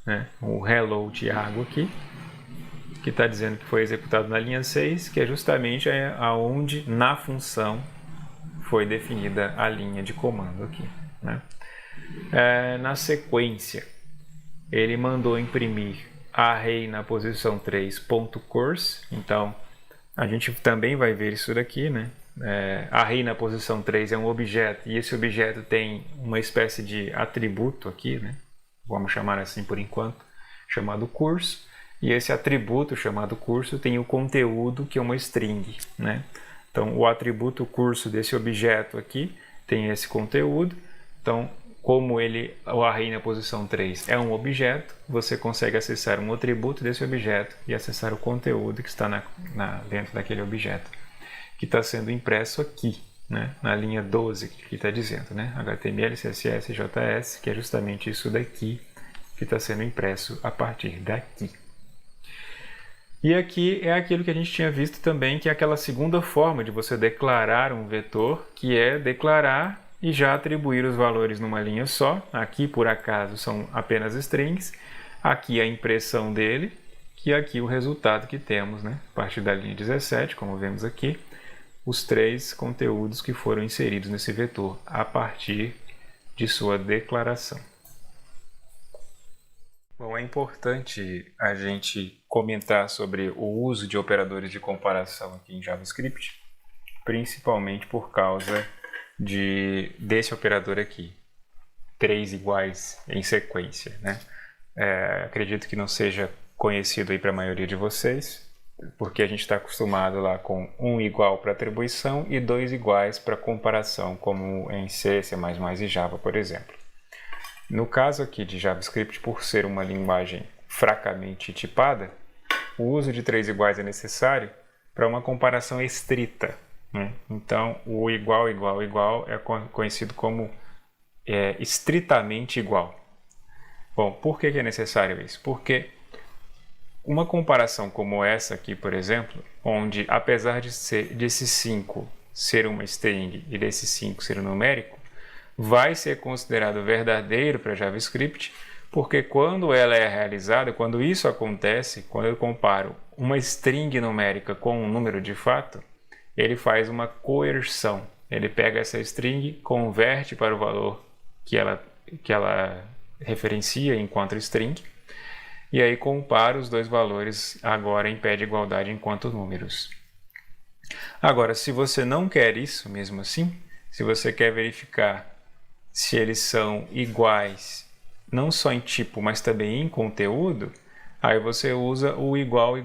né? O hello Thiago aqui, que está dizendo que foi executado na linha 6, que é justamente aonde na função foi definida a linha de comando aqui, né? Na sequência, ele mandou imprimir array na posição 3.course, então a gente também vai ver isso daqui, né? Array na posição 3 é um objeto e esse objeto tem uma espécie de atributo aqui, né? Vamos chamar assim por enquanto, chamado curso, e esse atributo chamado curso tem o conteúdo que é uma string, né? Então o atributo curso desse objeto aqui tem esse conteúdo, então como o array na posição 3 é um objeto, você consegue acessar um atributo desse objeto e acessar o conteúdo que está dentro daquele objeto, que está sendo impresso aqui, né? Na linha 12, que está dizendo, né? HTML, CSS, JS, que é justamente isso daqui que está sendo impresso a partir daqui. E aqui é aquilo que a gente tinha visto também, que é aquela segunda forma de você declarar um vetor, que é declarar e já atribuir os valores numa linha só. Aqui, por acaso, são apenas strings. Aqui a impressão dele, que aqui o resultado que temos, né? A partir da linha 17, como vemos aqui, os 3 conteúdos que foram inseridos nesse vetor a partir de sua declaração. Bom, é importante a gente comentar sobre o uso de operadores de comparação aqui em JavaScript, principalmente por causa desse operador aqui, 3 iguais em sequência, né? Acredito que não seja conhecido aí para a maioria de vocês, porque a gente está acostumado lá com 1 igual para atribuição e 2 iguais para comparação, como em C, C++ e Java, por exemplo. No caso aqui de JavaScript, por ser uma linguagem fracamente tipada, o uso de 3 iguais é necessário para uma comparação estrita, né? Então, o igual é conhecido como estritamente igual. Bom, por que é necessário isso? Porque uma comparação como essa aqui, por exemplo, onde apesar desse 5 ser uma string e desse 5 ser um numérico, vai ser considerado verdadeiro para JavaScript, porque quando ela é realizada, quando isso acontece, quando eu comparo uma string numérica com um número de fato, ele faz uma coerção. Ele pega essa string, converte para o valor que ela referencia enquanto string, e aí compara os dois valores agora em pé de igualdade enquanto números. Agora, se você não quer isso mesmo assim, se você quer verificar se eles são iguais, não só em tipo, mas também em conteúdo, aí você usa o igual,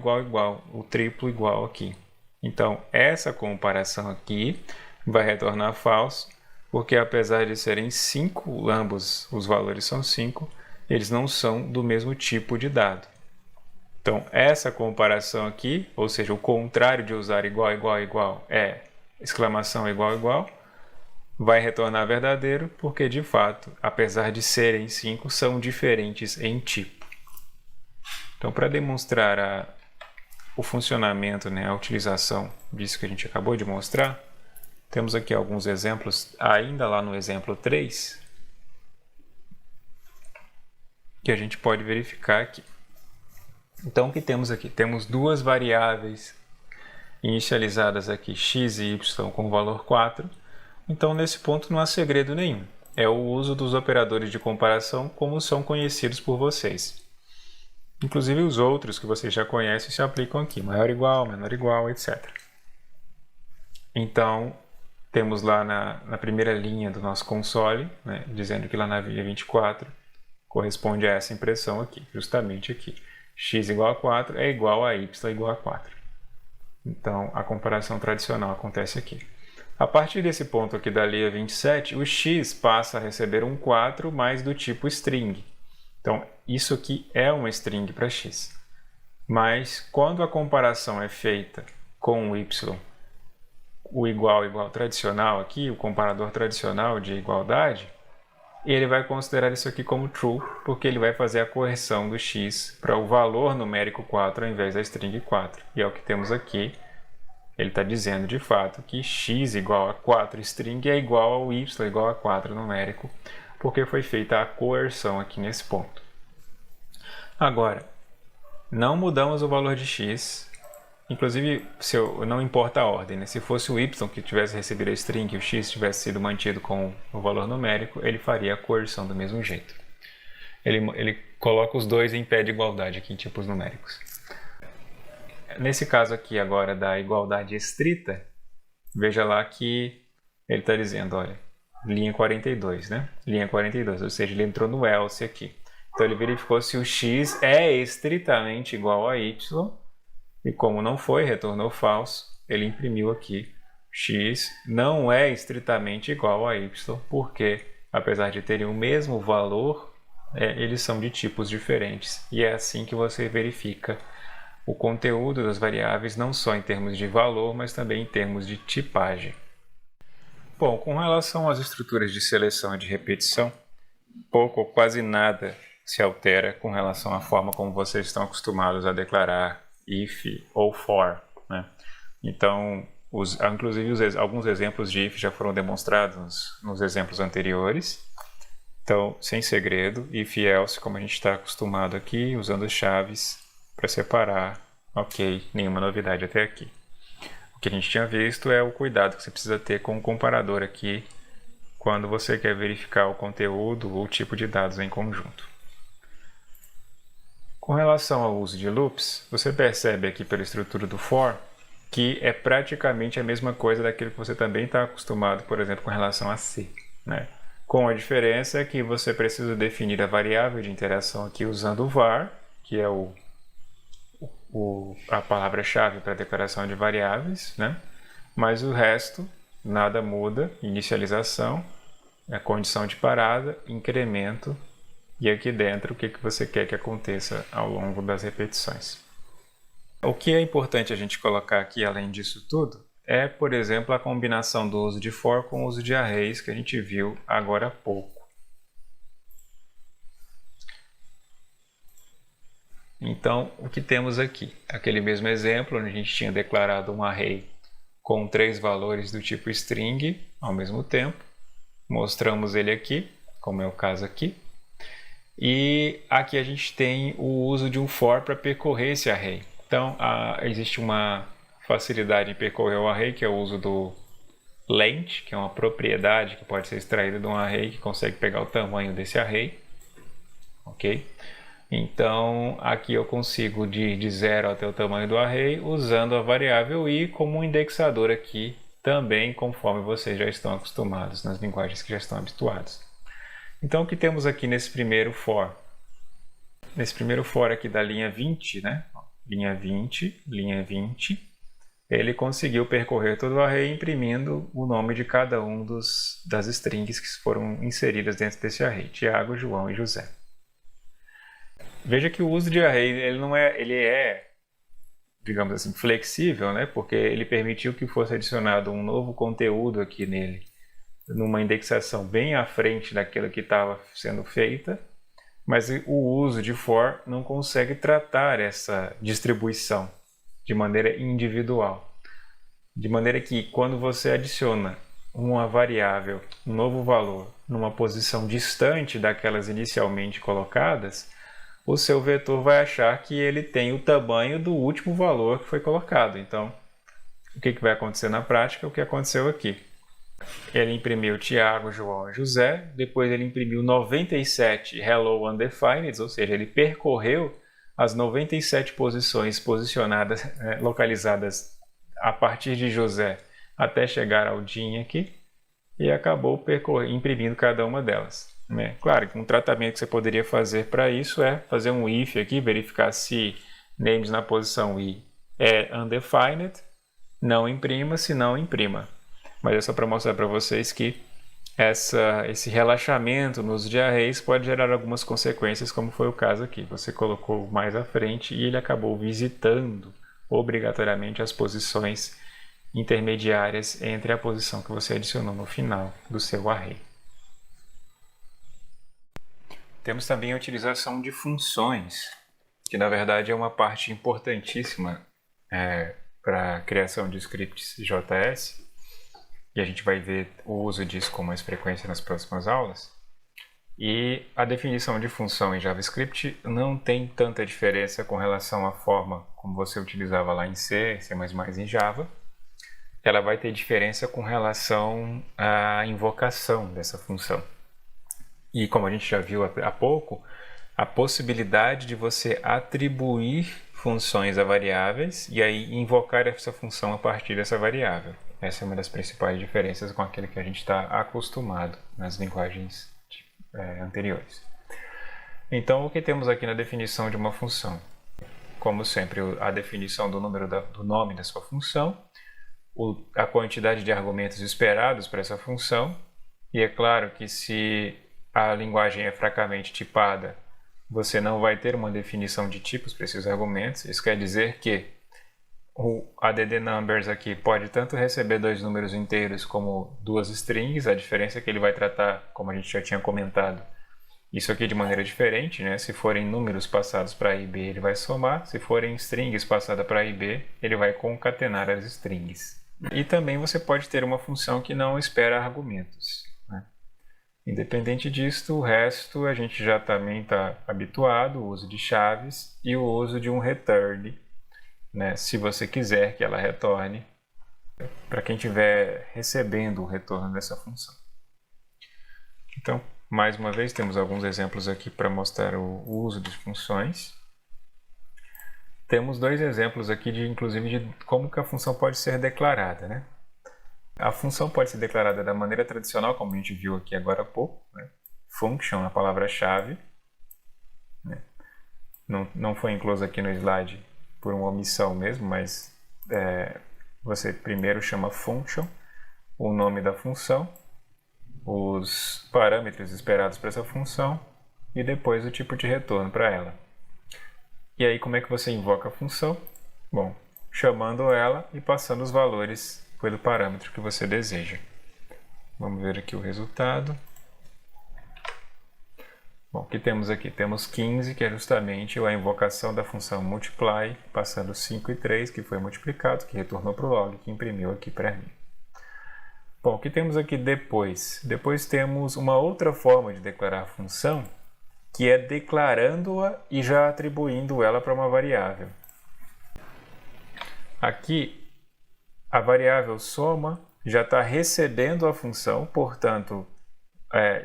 o triplo igual aqui. Então, essa comparação aqui vai retornar falso, porque apesar de serem 5, ambos os valores são 5, eles não são do mesmo tipo de dado. Então, essa comparação aqui, ou seja, o contrário de usar igual é exclamação igual, vai retornar verdadeiro, porque de fato, apesar de serem 5, são diferentes em tipo. Então, para demonstrar o funcionamento, né, a utilização disso que a gente acabou de mostrar, temos aqui alguns exemplos, ainda lá no exemplo 3, que a gente pode verificar aqui. Então, o que temos aqui? Temos duas variáveis inicializadas aqui, x e y, com o valor 4. Então, nesse ponto, não há segredo nenhum. é o uso dos operadores de comparação como são conhecidos por vocês. Inclusive os outros que vocês já conhecem se aplicam aqui, maior igual, menor igual, etc. Então, temos lá na primeira linha do nosso console, né, dizendo que lá na linha 24 corresponde a essa impressão aqui, justamente aqui. X igual a 4 é igual a y igual a 4. Então, a comparação tradicional acontece aqui. A partir desse ponto aqui da linha 27, o x passa a receber um 4, mas do tipo string. Então, isso aqui é uma string para x. Mas, quando a comparação é feita com o y, o igual tradicional aqui, o comparador tradicional de igualdade, ele vai considerar isso aqui como true, porque ele vai fazer a correção do x para o valor numérico 4 ao invés da string 4. E é o que temos aqui. Ele está dizendo, de fato, que x igual a 4 string é igual ao y igual a 4 numérico, porque foi feita a coerção aqui nesse ponto. Agora, não mudamos o valor de x. Inclusive, não importa a ordem, né? Se fosse o y que tivesse recebido a string e o x tivesse sido mantido com o valor numérico, ele faria a coerção do mesmo jeito. Ele coloca os dois em pé de igualdade aqui em tipos numéricos. Nesse caso aqui agora da igualdade estrita, veja lá que ele está dizendo, olha, linha 42, né? Linha 42, ou seja, ele entrou no else aqui. Então ele verificou se o x é estritamente igual a y, e como não foi, retornou falso, ele imprimiu aqui x não é estritamente igual a y, porque apesar de terem o mesmo valor, eles são de tipos diferentes. E é assim que você verifica o conteúdo das variáveis, não só em termos de valor, mas também em termos de tipagem. Bom, com relação às estruturas de seleção e de repetição, pouco ou quase nada se altera com relação à forma como vocês estão acostumados a declarar if ou for, né? Então, inclusive alguns exemplos de if já foram demonstrados nos exemplos anteriores. Então, sem segredo, if e else, como a gente está acostumado aqui, usando chaves para separar. Ok, nenhuma novidade até aqui. O que a gente tinha visto é o cuidado que você precisa ter com o comparador aqui quando você quer verificar o conteúdo ou o tipo de dados em conjunto. Com relação ao uso de loops, você percebe aqui pela estrutura do for que é praticamente a mesma coisa daquilo que você também está acostumado, por exemplo, com relação a C, né? Com a diferença que você precisa definir a variável de interação aqui usando o var, que é a palavra-chave para a declaração de variáveis, né? Mas o resto, nada muda, inicialização, a condição de parada, incremento, e aqui dentro o que você quer que aconteça ao longo das repetições. O que é importante a gente colocar aqui, além disso tudo, é, por exemplo, a combinação do uso de for com o uso de arrays que a gente viu agora há pouco. Então, o que temos aqui? Aquele mesmo exemplo, onde a gente tinha declarado um array com 3 valores do tipo string ao mesmo tempo. Mostramos ele aqui, como é o caso aqui. E aqui a gente tem o uso de um for para percorrer esse array. Então, existe uma facilidade em percorrer o array, que é o uso do length, que é uma propriedade que pode ser extraída de um array, que consegue pegar o tamanho desse array. Ok? Então, aqui eu consigo de 0 até o tamanho do array, usando a variável i como um indexador aqui, também conforme vocês já estão acostumados, nas linguagens que já estão habituados. Então, o que temos aqui nesse primeiro for? Nesse primeiro for aqui da linha 20, né? Linha 20, ele conseguiu percorrer todo o array imprimindo o nome de cada um das strings que foram inseridas dentro desse array, Tiago, João e José. Veja que o uso de array ele é, digamos assim, flexível, né? Porque ele permitiu que fosse adicionado um novo conteúdo aqui nele, numa indexação bem à frente daquilo que estava sendo feita, mas o uso de for não consegue tratar essa distribuição de maneira individual. De maneira que quando você adiciona uma variável, um novo valor, numa posição distante daquelas inicialmente colocadas, o seu vetor vai achar que ele tem o tamanho do último valor que foi colocado. Então, o que vai acontecer na prática? O que aconteceu aqui. Ele imprimiu Tiago, João e José, depois ele imprimiu 97 Hello Undefined, ou seja, ele percorreu as 97 posições posicionadas, localizadas a partir de José até chegar ao Jim aqui, e acabou imprimindo cada uma delas. Né? Claro que um tratamento que você poderia fazer para isso é fazer um if aqui, verificar se names na posição i é undefined, não imprima, se não imprima. Mas é só para mostrar para vocês que esse relaxamento no uso de arrays pode gerar algumas consequências, como foi o caso aqui. Você colocou mais à frente e ele acabou visitando obrigatoriamente as posições intermediárias entre a posição que você adicionou no final do seu array. Temos também a utilização de funções, que na verdade é uma parte importantíssima para a criação de scripts JS, e a gente vai ver o uso disso com mais frequência nas próximas aulas. E a definição de função em JavaScript não tem tanta diferença com relação à forma como você utilizava lá em C, C++ em Java. Ela vai ter diferença com relação à invocação dessa função. E como a gente já viu há pouco, a possibilidade de você atribuir funções a variáveis e aí invocar essa função a partir dessa variável. Essa é uma das principais diferenças com aquilo que a gente está acostumado nas linguagens anteriores. Então, o que temos aqui na definição de uma função? Como sempre, a definição do nome da sua função, a quantidade de argumentos esperados para essa função, e é claro que se a linguagem é fracamente tipada, você não vai ter uma definição de tipos para esses argumentos. Isso quer dizer que o add numbers aqui pode tanto receber 2 números inteiros como 2 strings. A diferença é que ele vai tratar, como a gente já tinha comentado, isso aqui de maneira diferente, né? Se forem números passados para A e B, ele vai somar. Se forem strings passadas para A e B, ele vai concatenar as strings. E também você pode ter uma função que não espera argumentos, né? Independente disto, o resto a gente já também está habituado, o uso de chaves e o uso de um return, né, se você quiser que ela retorne para quem estiver recebendo o retorno dessa função. Então, mais uma vez, temos alguns exemplos aqui para mostrar o uso de funções. Temos 2 exemplos aqui, inclusive, de como que a função pode ser declarada, né? A função pode ser declarada da maneira tradicional, como a gente viu aqui agora há pouco, né? Function, a palavra-chave, né? Não foi incluso aqui no slide por uma omissão mesmo, mas você primeiro chama function, o nome da função, os parâmetros esperados para essa função e depois o tipo de retorno para ela. E aí como é que você invoca a função? Bom, chamando ela e passando os valores pelo parâmetro que você deseja. Vamos ver aqui o resultado. Bom, o que temos aqui? Temos 15, que é justamente a invocação da função multiply, passando 5 e 3, que foi multiplicado, que retornou para o log, que imprimiu aqui para mim. Bom, o que temos aqui depois? Depois temos uma outra forma de declarar a função, que é declarando-a e já atribuindo ela para uma variável. Aqui, a variável soma já está recebendo a função, portanto,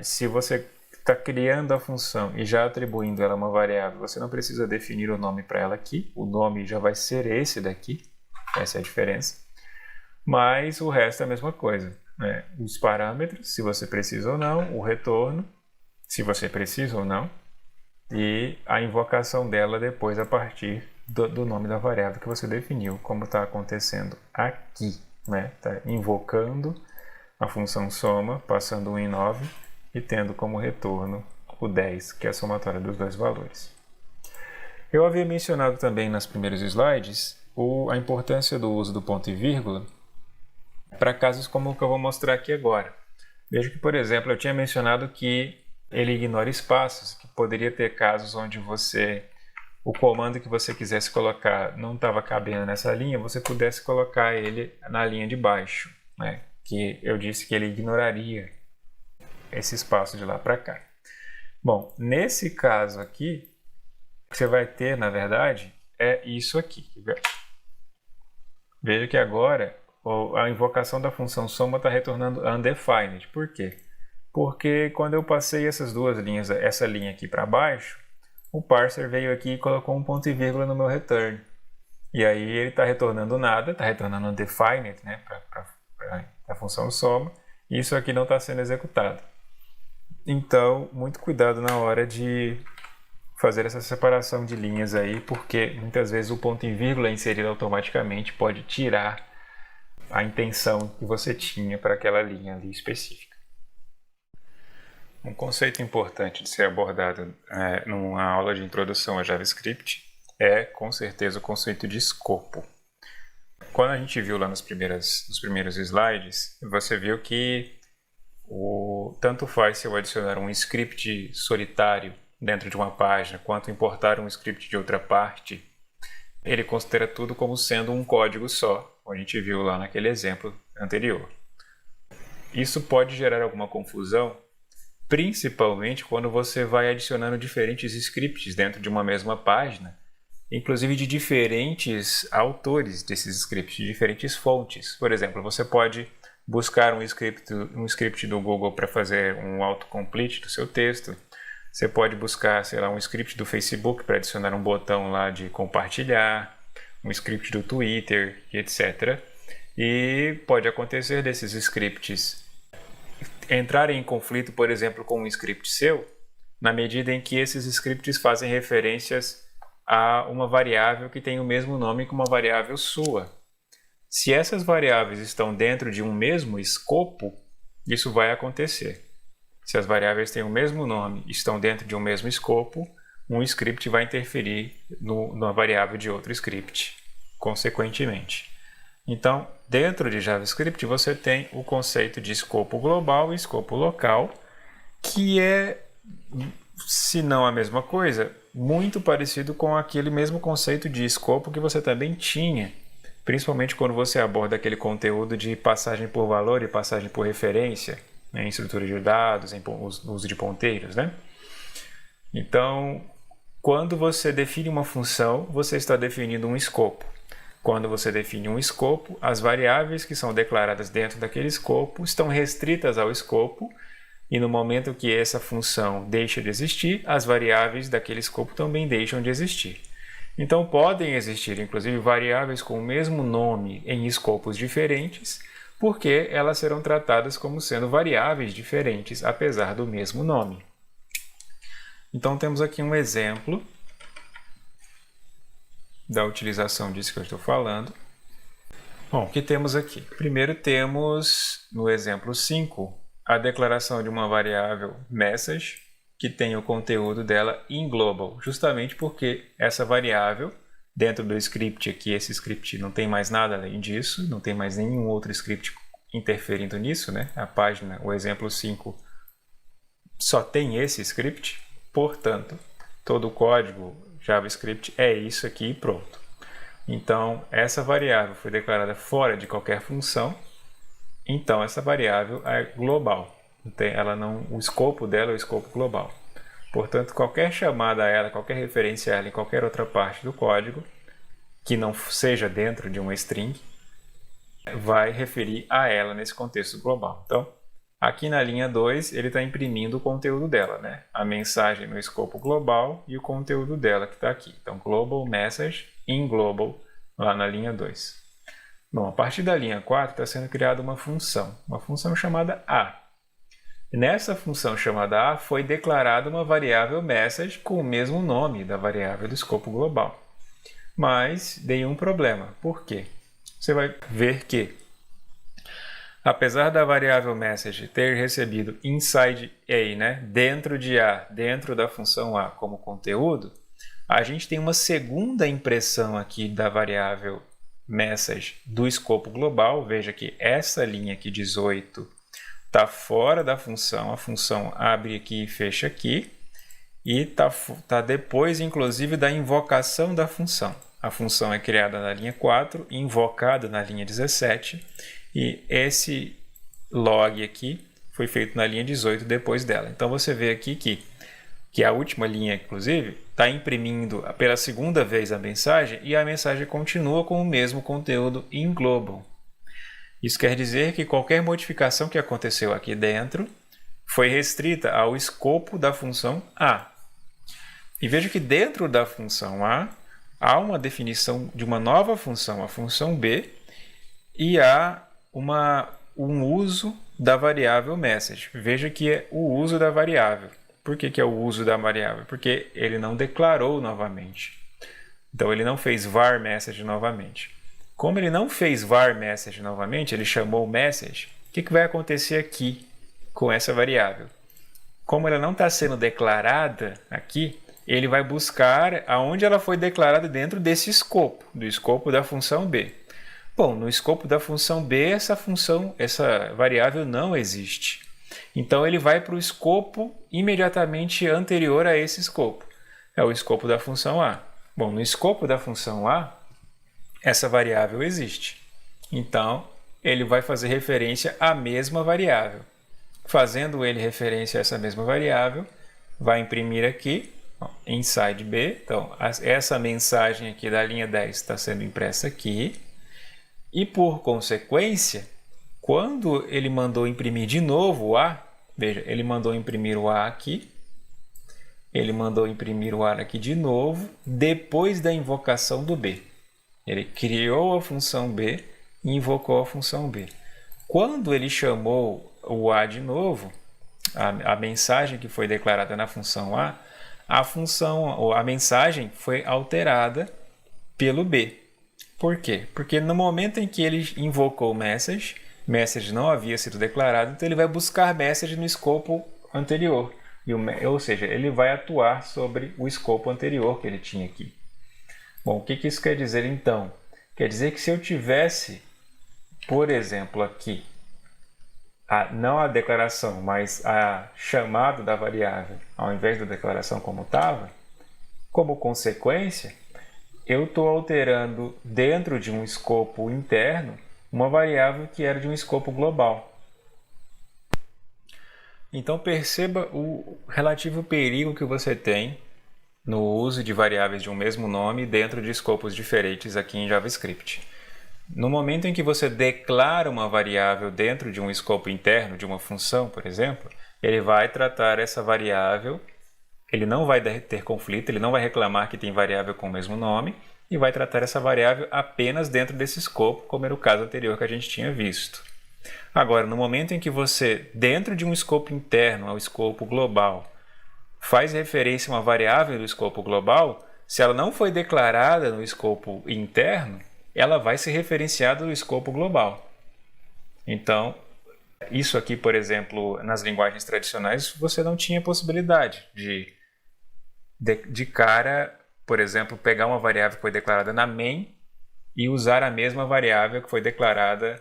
se você está criando a função e já atribuindo ela a uma variável, você não precisa definir o nome para ela aqui, o nome já vai ser esse daqui, essa é a diferença, mas o resto é a mesma coisa, né? Os parâmetros, se você precisa ou não, o retorno, se você precisa ou não, e a invocação dela depois a partir do nome da variável que você definiu, como está acontecendo aqui, né? Está invocando a função soma, passando 1 em 9 e tendo como retorno o 10, que é a somatória dos 2 valores. Eu havia mencionado também nas primeiros slides a importância do uso do ponto e vírgula para casos como o que eu vou mostrar aqui agora. Veja que, por exemplo, eu tinha mencionado que ele ignora espaços, que poderia ter casos onde o comando que você quisesse colocar não estava cabendo nessa linha, você pudesse colocar ele na linha de baixo, né? Que eu disse que ele ignoraria esse espaço de lá para cá. Bom, nesse caso aqui, o que você vai ter, na verdade, é isso aqui. Veja que agora a invocação da função soma está retornando undefined. Por quê? Porque quando eu passei essas duas linhas, essa linha aqui para baixo, o parser veio aqui e colocou um ponto e vírgula no meu return. E aí ele está retornando nada, está retornando undefined, né, para a função soma, e isso aqui não está sendo executado. Então, muito cuidado na hora de fazer essa separação de linhas aí, porque muitas vezes o ponto e vírgula inserido automaticamente pode tirar a intenção que você tinha para aquela linha ali específica. Um conceito importante de ser abordado numa aula de introdução a JavaScript é, com certeza, o conceito de escopo. Quando a gente viu lá nos primeiros slides, você viu que tanto faz se eu adicionar um script solitário dentro de uma página, quanto importar um script de outra parte, ele considera tudo como sendo um código só, como a gente viu lá naquele exemplo anterior. Isso pode gerar alguma confusão, principalmente quando você vai adicionando diferentes scripts dentro de uma mesma página, inclusive de diferentes autores desses scripts, de diferentes fontes. Por exemplo, você pode buscar um script do Google para fazer um autocomplete do seu texto. Você pode buscar, sei lá, um script do Facebook para adicionar um botão lá de compartilhar, um script do Twitter, etc. E pode acontecer desses scripts entrarem em conflito, por exemplo, com um script seu, na medida em que esses scripts fazem referências a uma variável que tem o mesmo nome que uma variável sua. Se essas variáveis estão dentro de um mesmo escopo, isso vai acontecer. Se as variáveis têm o mesmo nome e estão dentro de um mesmo escopo, um script vai interferir na variável de outro script, consequentemente. Então, dentro de JavaScript, você tem o conceito de escopo global e escopo local, que é, se não a mesma coisa, muito parecido com aquele mesmo conceito de escopo que você também tinha, principalmente quando você aborda aquele conteúdo de passagem por valor e passagem por referência, né, em estrutura de dados, em uso de ponteiros, né? Então, quando você define uma função, você está definindo um escopo. Quando você define um escopo, as variáveis que são declaradas dentro daquele escopo estão restritas ao escopo, e no momento que essa função deixa de existir, as variáveis daquele escopo também deixam de existir. Então podem existir, inclusive, variáveis com o mesmo nome em escopos diferentes, porque elas serão tratadas como sendo variáveis diferentes, apesar do mesmo nome. Então temos aqui um exemplo da utilização disso que eu estou falando. Bom, o que temos aqui? Primeiro temos, no exemplo 5, a declaração de uma variável message, que tem o conteúdo dela in global, justamente porque essa variável, dentro do script aqui, esse script não tem mais nada além disso, não tem mais nenhum outro script interferindo nisso, né? A página, o exemplo 5, só tem esse script, portanto, todo o código JavaScript é isso aqui e pronto. Então, essa variável foi declarada fora de qualquer função, então essa variável é global. O escopo dela é o escopo global. Portanto, qualquer chamada a ela, qualquer referência a ela em qualquer outra parte do código, que não seja dentro de uma string, vai referir a ela nesse contexto global. Então, aqui na linha 2, ele está imprimindo o conteúdo dela, né? A mensagem no escopo global e o conteúdo dela que está aqui. Então, global message in global, lá na linha 2. Bom, a partir da linha 4 está sendo criada uma função chamada a. E nessa função chamada a foi declarada uma variável message com o mesmo nome da variável do escopo global. Mas dei um problema. Por quê? Você vai ver que, apesar da variável message ter recebido inside a, né, dentro de a, dentro da função a como conteúdo, a gente tem uma segunda impressão aqui da variável message do escopo global. Veja que essa linha aqui 18 está fora da função, a função abre aqui e fecha aqui, e tá depois, inclusive, da invocação da função. A função é criada na linha 4, invocada na linha 17, e esse log aqui foi feito na linha 18 depois dela. Então você vê aqui que a última linha, inclusive, está imprimindo pela segunda vez a mensagem, e a mensagem continua com o mesmo conteúdo in global. Isso quer dizer que qualquer modificação que aconteceu aqui dentro foi restrita ao escopo da função A. E veja que dentro da função A, há uma definição de uma nova função, a função B, e há um uso da variável message. Veja que é o uso da variável. Por que é o uso da variável? Porque ele não declarou novamente. Então, ele não fez var message novamente. Como ele não fez var message novamente, ele chamou message, o que vai acontecer aqui com essa variável? Como ela não está sendo declarada aqui, ele vai buscar aonde ela foi declarada dentro desse escopo, do escopo da função B. Bom, no escopo da função B, essa variável não existe. Então, ele vai para o escopo imediatamente anterior a esse escopo. É o escopo da função A. Bom, no escopo da função A, essa variável existe. Então, ele vai fazer referência à mesma variável. Fazendo ele referência a essa mesma variável, vai imprimir aqui, inside B. Então, essa mensagem aqui da linha 10 está sendo impressa aqui. E, por consequência, quando ele mandou imprimir de novo o A, veja, ele mandou imprimir o A aqui, ele mandou imprimir o A aqui de novo, depois da invocação do B. Ele criou a função B e invocou a função B. Quando ele chamou o A de novo, a mensagem que foi declarada na função A, a mensagem foi alterada pelo B. Por quê? Porque no momento em que ele invocou o message não havia sido declarado, então ele vai buscar message no escopo anterior. Ou seja, ele vai atuar sobre o escopo anterior que ele tinha aqui. Bom, o que isso quer dizer então? Quer dizer que se eu tivesse, por exemplo, aqui, não a declaração, mas a chamada da variável, ao invés da declaração como estava, como consequência, eu estou alterando dentro de um escopo interno uma variável que era de um escopo global. Então perceba o relativo perigo que você tem no uso de variáveis de um mesmo nome dentro de escopos diferentes aqui em JavaScript. No momento em que você declara uma variável dentro de um escopo interno, de uma função, por exemplo, ele vai tratar essa variável, ele não vai ter conflito, ele não vai reclamar que tem variável com o mesmo nome, e vai tratar essa variável apenas dentro desse escopo, como era o caso anterior que a gente tinha visto. Agora, no momento em que você, dentro de um escopo interno ao escopo global, faz referência a uma variável do escopo global, se ela não foi declarada no escopo interno, ela vai ser referenciada no escopo global. Então, isso aqui, por exemplo, nas linguagens tradicionais, você não tinha possibilidade de cara, por exemplo, pegar uma variável que foi declarada na main e usar a mesma variável que foi declarada,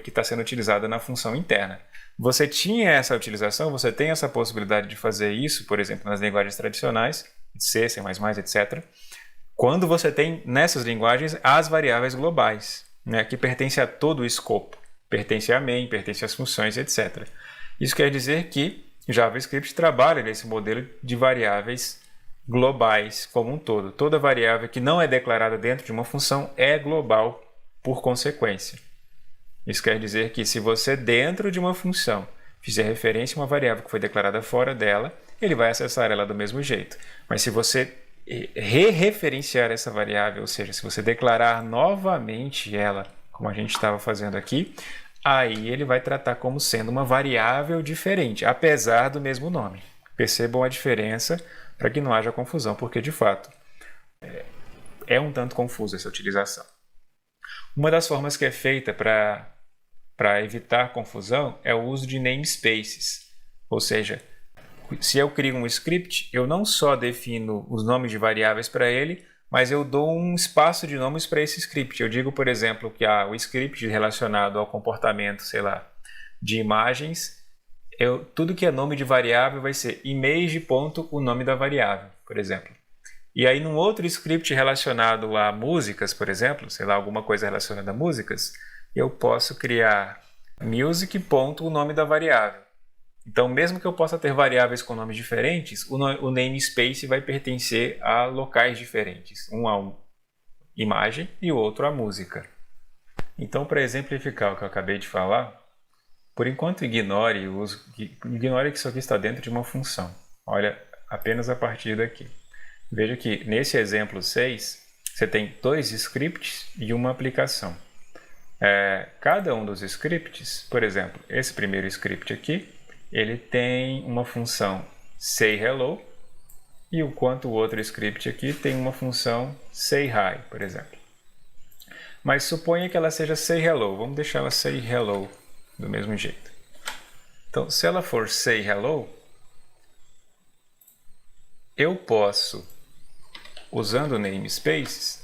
que está sendo utilizada na função interna. Você tinha essa utilização, você tem essa possibilidade de fazer isso, por exemplo, nas linguagens tradicionais, C, C++, etc., quando você tem, nessas linguagens, as variáveis globais, né, que pertencem a todo o escopo. Pertence a main, pertence às funções, etc. Isso quer dizer que JavaScript trabalha nesse modelo de variáveis globais como um todo. Toda variável que não é declarada dentro de uma função é global por consequência. Isso quer dizer que se você, dentro de uma função, fizer referência a uma variável que foi declarada fora dela, ele vai acessar ela do mesmo jeito. Mas se você re-referenciar essa variável, ou seja, se você declarar novamente ela, como a gente estava fazendo aqui, aí ele vai tratar como sendo uma variável diferente, apesar do mesmo nome. Percebam a diferença para que não haja confusão, porque de fato é um tanto confusa essa utilização. Uma das formas que é feita para evitar confusão é o uso de namespaces, ou seja, se eu crio um script, eu não só defino os nomes de variáveis para ele, mas eu dou um espaço de nomes para esse script. Eu digo, por exemplo, que o script relacionado ao comportamento, sei lá, de imagens, tudo que é nome de variável vai ser image ponto o nome da variável, por exemplo. E aí, num outro script relacionado a músicas, por exemplo, sei lá, alguma coisa relacionada a músicas, eu posso criar music ponto o nome da variável. Então, mesmo que eu possa ter variáveis com nomes diferentes, o namespace vai pertencer a locais diferentes. Um a imagem e o outro a música. Então, para exemplificar o que eu acabei de falar, por enquanto ignore que isso aqui está dentro de uma função. Olha apenas a partir daqui. Veja que nesse exemplo 6, você tem 2 scripts e uma aplicação. Cada um dos scripts, por exemplo, esse primeiro script aqui, ele tem uma função sayHello, e o outro script aqui tem uma função sayHi, por exemplo. Mas suponha que ela seja sayHello, vamos deixar ela sayHello do mesmo jeito. Então, se ela for sayHello, eu posso, usando namespaces,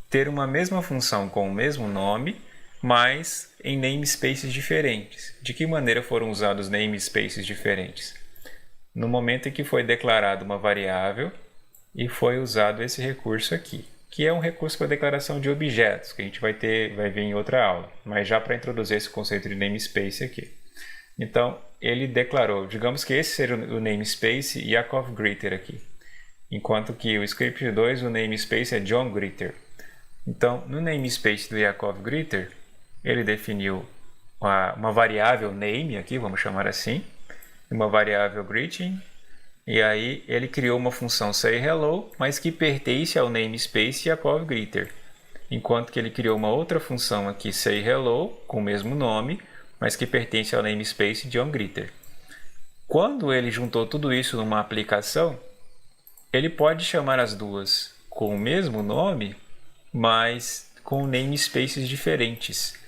ter uma mesma função com o mesmo nome, mas em namespaces diferentes. De que maneira foram usados namespaces diferentes? No momento em que foi declarada uma variável e foi usado esse recurso aqui, que é um recurso para declaração de objetos, que a gente vai ver em outra aula, mas já para introduzir esse conceito de namespace aqui. Então, ele declarou, digamos que esse seja o namespace Yakov Gritter aqui, enquanto que o script 2, o namespace é John Gritter. Então, no namespace do Yakov Gritter, ele definiu uma variável name aqui, vamos chamar assim, uma variável greeting, e aí ele criou uma função sayHello, mas que pertence ao namespace Yakov Gritter, enquanto que ele criou uma outra função aqui sayHello, com o mesmo nome, mas que pertence ao namespace John Gritter. Quando ele juntou tudo isso numa aplicação, ele pode chamar as duas com o mesmo nome, mas com namespaces diferentes.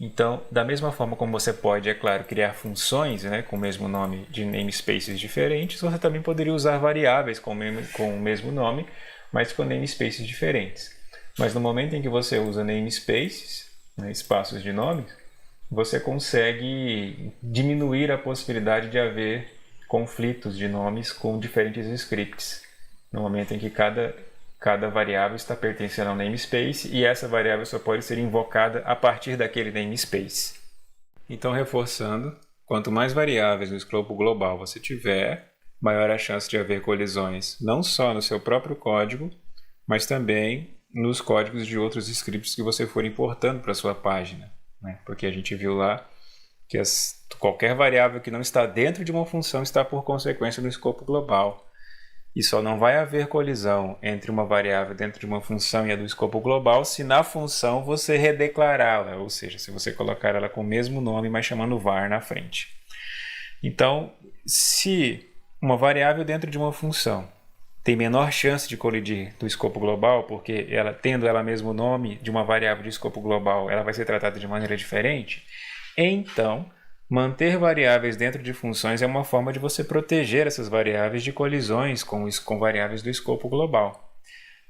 Então, da mesma forma como você pode, é claro, criar funções, né, com o mesmo nome de namespaces diferentes, você também poderia usar variáveis com o mesmo nome, mas com namespaces diferentes. Mas no momento em que você usa namespaces, né, espaços de nomes, você consegue diminuir a possibilidade de haver conflitos de nomes com diferentes scripts, no momento em que cada variável está pertencendo ao namespace e essa variável só pode ser invocada a partir daquele namespace. Então, reforçando, quanto mais variáveis no escopo global você tiver, maior a chance de haver colisões, não só no seu próprio código, mas também nos códigos de outros scripts que você for importando para a sua página, né? Porque a gente viu lá que qualquer variável que não está dentro de uma função está, por consequência, no escopo global. E só não vai haver colisão entre uma variável dentro de uma função e a do escopo global se na função você redeclará-la, ou seja, se você colocar ela com o mesmo nome, mas chamando var na frente. Então, se uma variável dentro de uma função tem menor chance de colidir do escopo global, porque tendo ela mesmo nome de uma variável de escopo global, ela vai ser tratada de maneira diferente, então manter variáveis dentro de funções é uma forma de você proteger essas variáveis de colisões com variáveis do escopo global.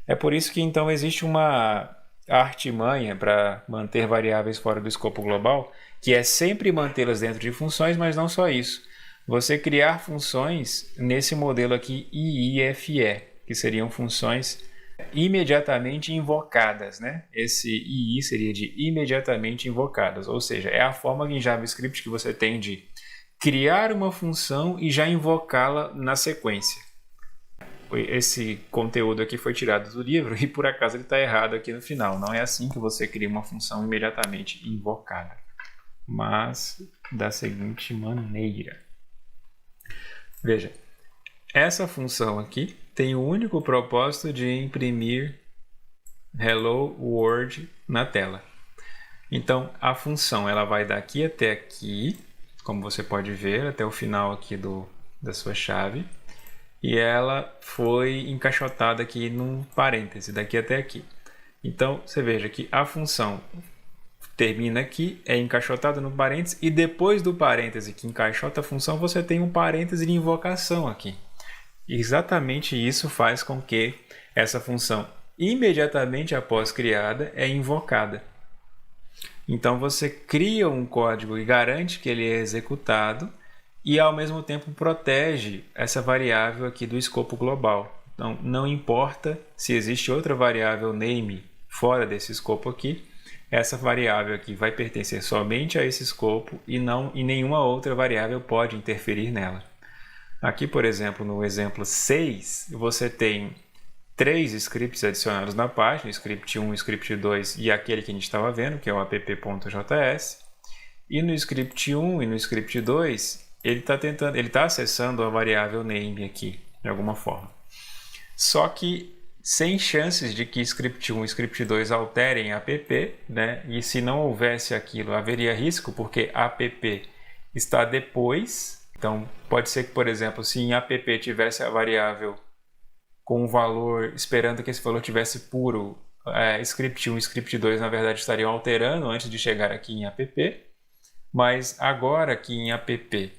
É por isso que então existe uma artimanha para manter variáveis fora do escopo global, que é sempre mantê-las dentro de funções, mas não só isso. Você criar funções nesse modelo aqui IIFE, que seriam funções imediatamente invocadas, né? Esse II seria de imediatamente invocadas, ou seja, é a forma em JavaScript que você tem de criar uma função e já invocá-la na sequência. Esse conteúdo aqui foi tirado do livro e por acaso ele está errado aqui no final. Não é assim que você cria uma função imediatamente invocada, mas da seguinte maneira. Veja, essa função aqui tem o único propósito de imprimir Hello World na tela. Então, a função ela vai daqui até aqui, como você pode ver, até o final aqui da sua chave. E ela foi encaixotada aqui num parêntese, daqui até aqui. Então, você veja que a função termina aqui, é encaixotada no parêntese, e depois do parêntese que encaixota a função, você tem um parêntese de invocação aqui. Exatamente isso faz com que essa função, imediatamente após criada, é invocada. Então, você cria um código e garante que ele é executado e, ao mesmo tempo, protege essa variável aqui do escopo global. Então, não importa se existe outra variável name fora desse escopo aqui, essa variável aqui vai pertencer somente a esse escopo e nenhuma outra variável pode interferir nela. Aqui, por exemplo, no exemplo 6, você tem 3 scripts adicionados na página, script 1, script 2 e aquele que a gente estava vendo, que é o app.js. E no script 1 e no script 2, ele está acessando a variável name aqui, de alguma forma. Só que sem chances de que script 1 e script 2 alterem app, né? E se não houvesse aquilo, haveria risco, porque app está depois. Então, pode ser que, por exemplo, se em app tivesse a variável com o valor, esperando que esse valor tivesse puro, script 1 e script 2, na verdade, estariam alterando antes de chegar aqui em app. Mas agora que em app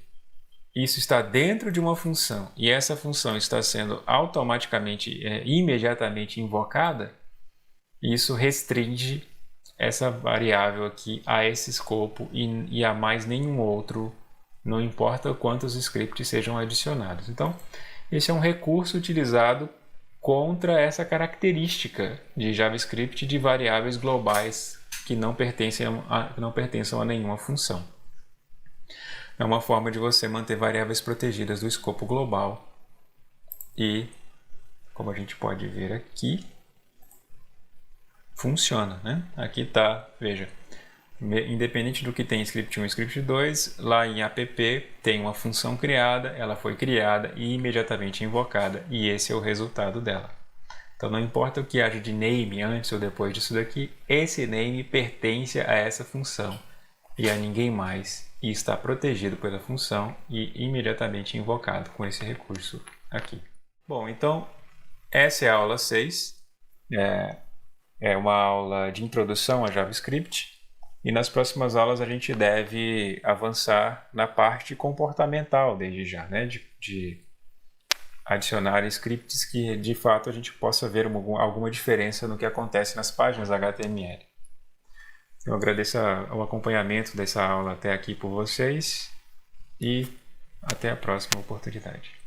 isso está dentro de uma função e essa função está sendo automaticamente, imediatamente invocada, isso restringe essa variável aqui a esse escopo e a mais nenhum outro, não importa quantos scripts sejam adicionados. Então, esse é um recurso utilizado contra essa característica de JavaScript de variáveis globais que não pertençam a nenhuma função. É uma forma de você manter variáveis protegidas do escopo global e, como a gente pode ver aqui, funciona, né? Aqui está, veja, independente do que tem script 1 e script 2, lá em app tem uma função criada, ela foi criada e imediatamente invocada, e esse é o resultado dela. Então não importa o que haja de name antes ou depois disso daqui, esse name pertence a essa função e a ninguém mais, e está protegido pela função e imediatamente invocado com esse recurso aqui. Bom, então essa é a aula 6, é uma aula de introdução a JavaScript, e nas próximas aulas a gente deve avançar na parte comportamental desde já, né? de adicionar scripts que de fato a gente possa ver alguma diferença no que acontece nas páginas HTML. Eu agradeço o acompanhamento dessa aula até aqui por vocês e até a próxima oportunidade.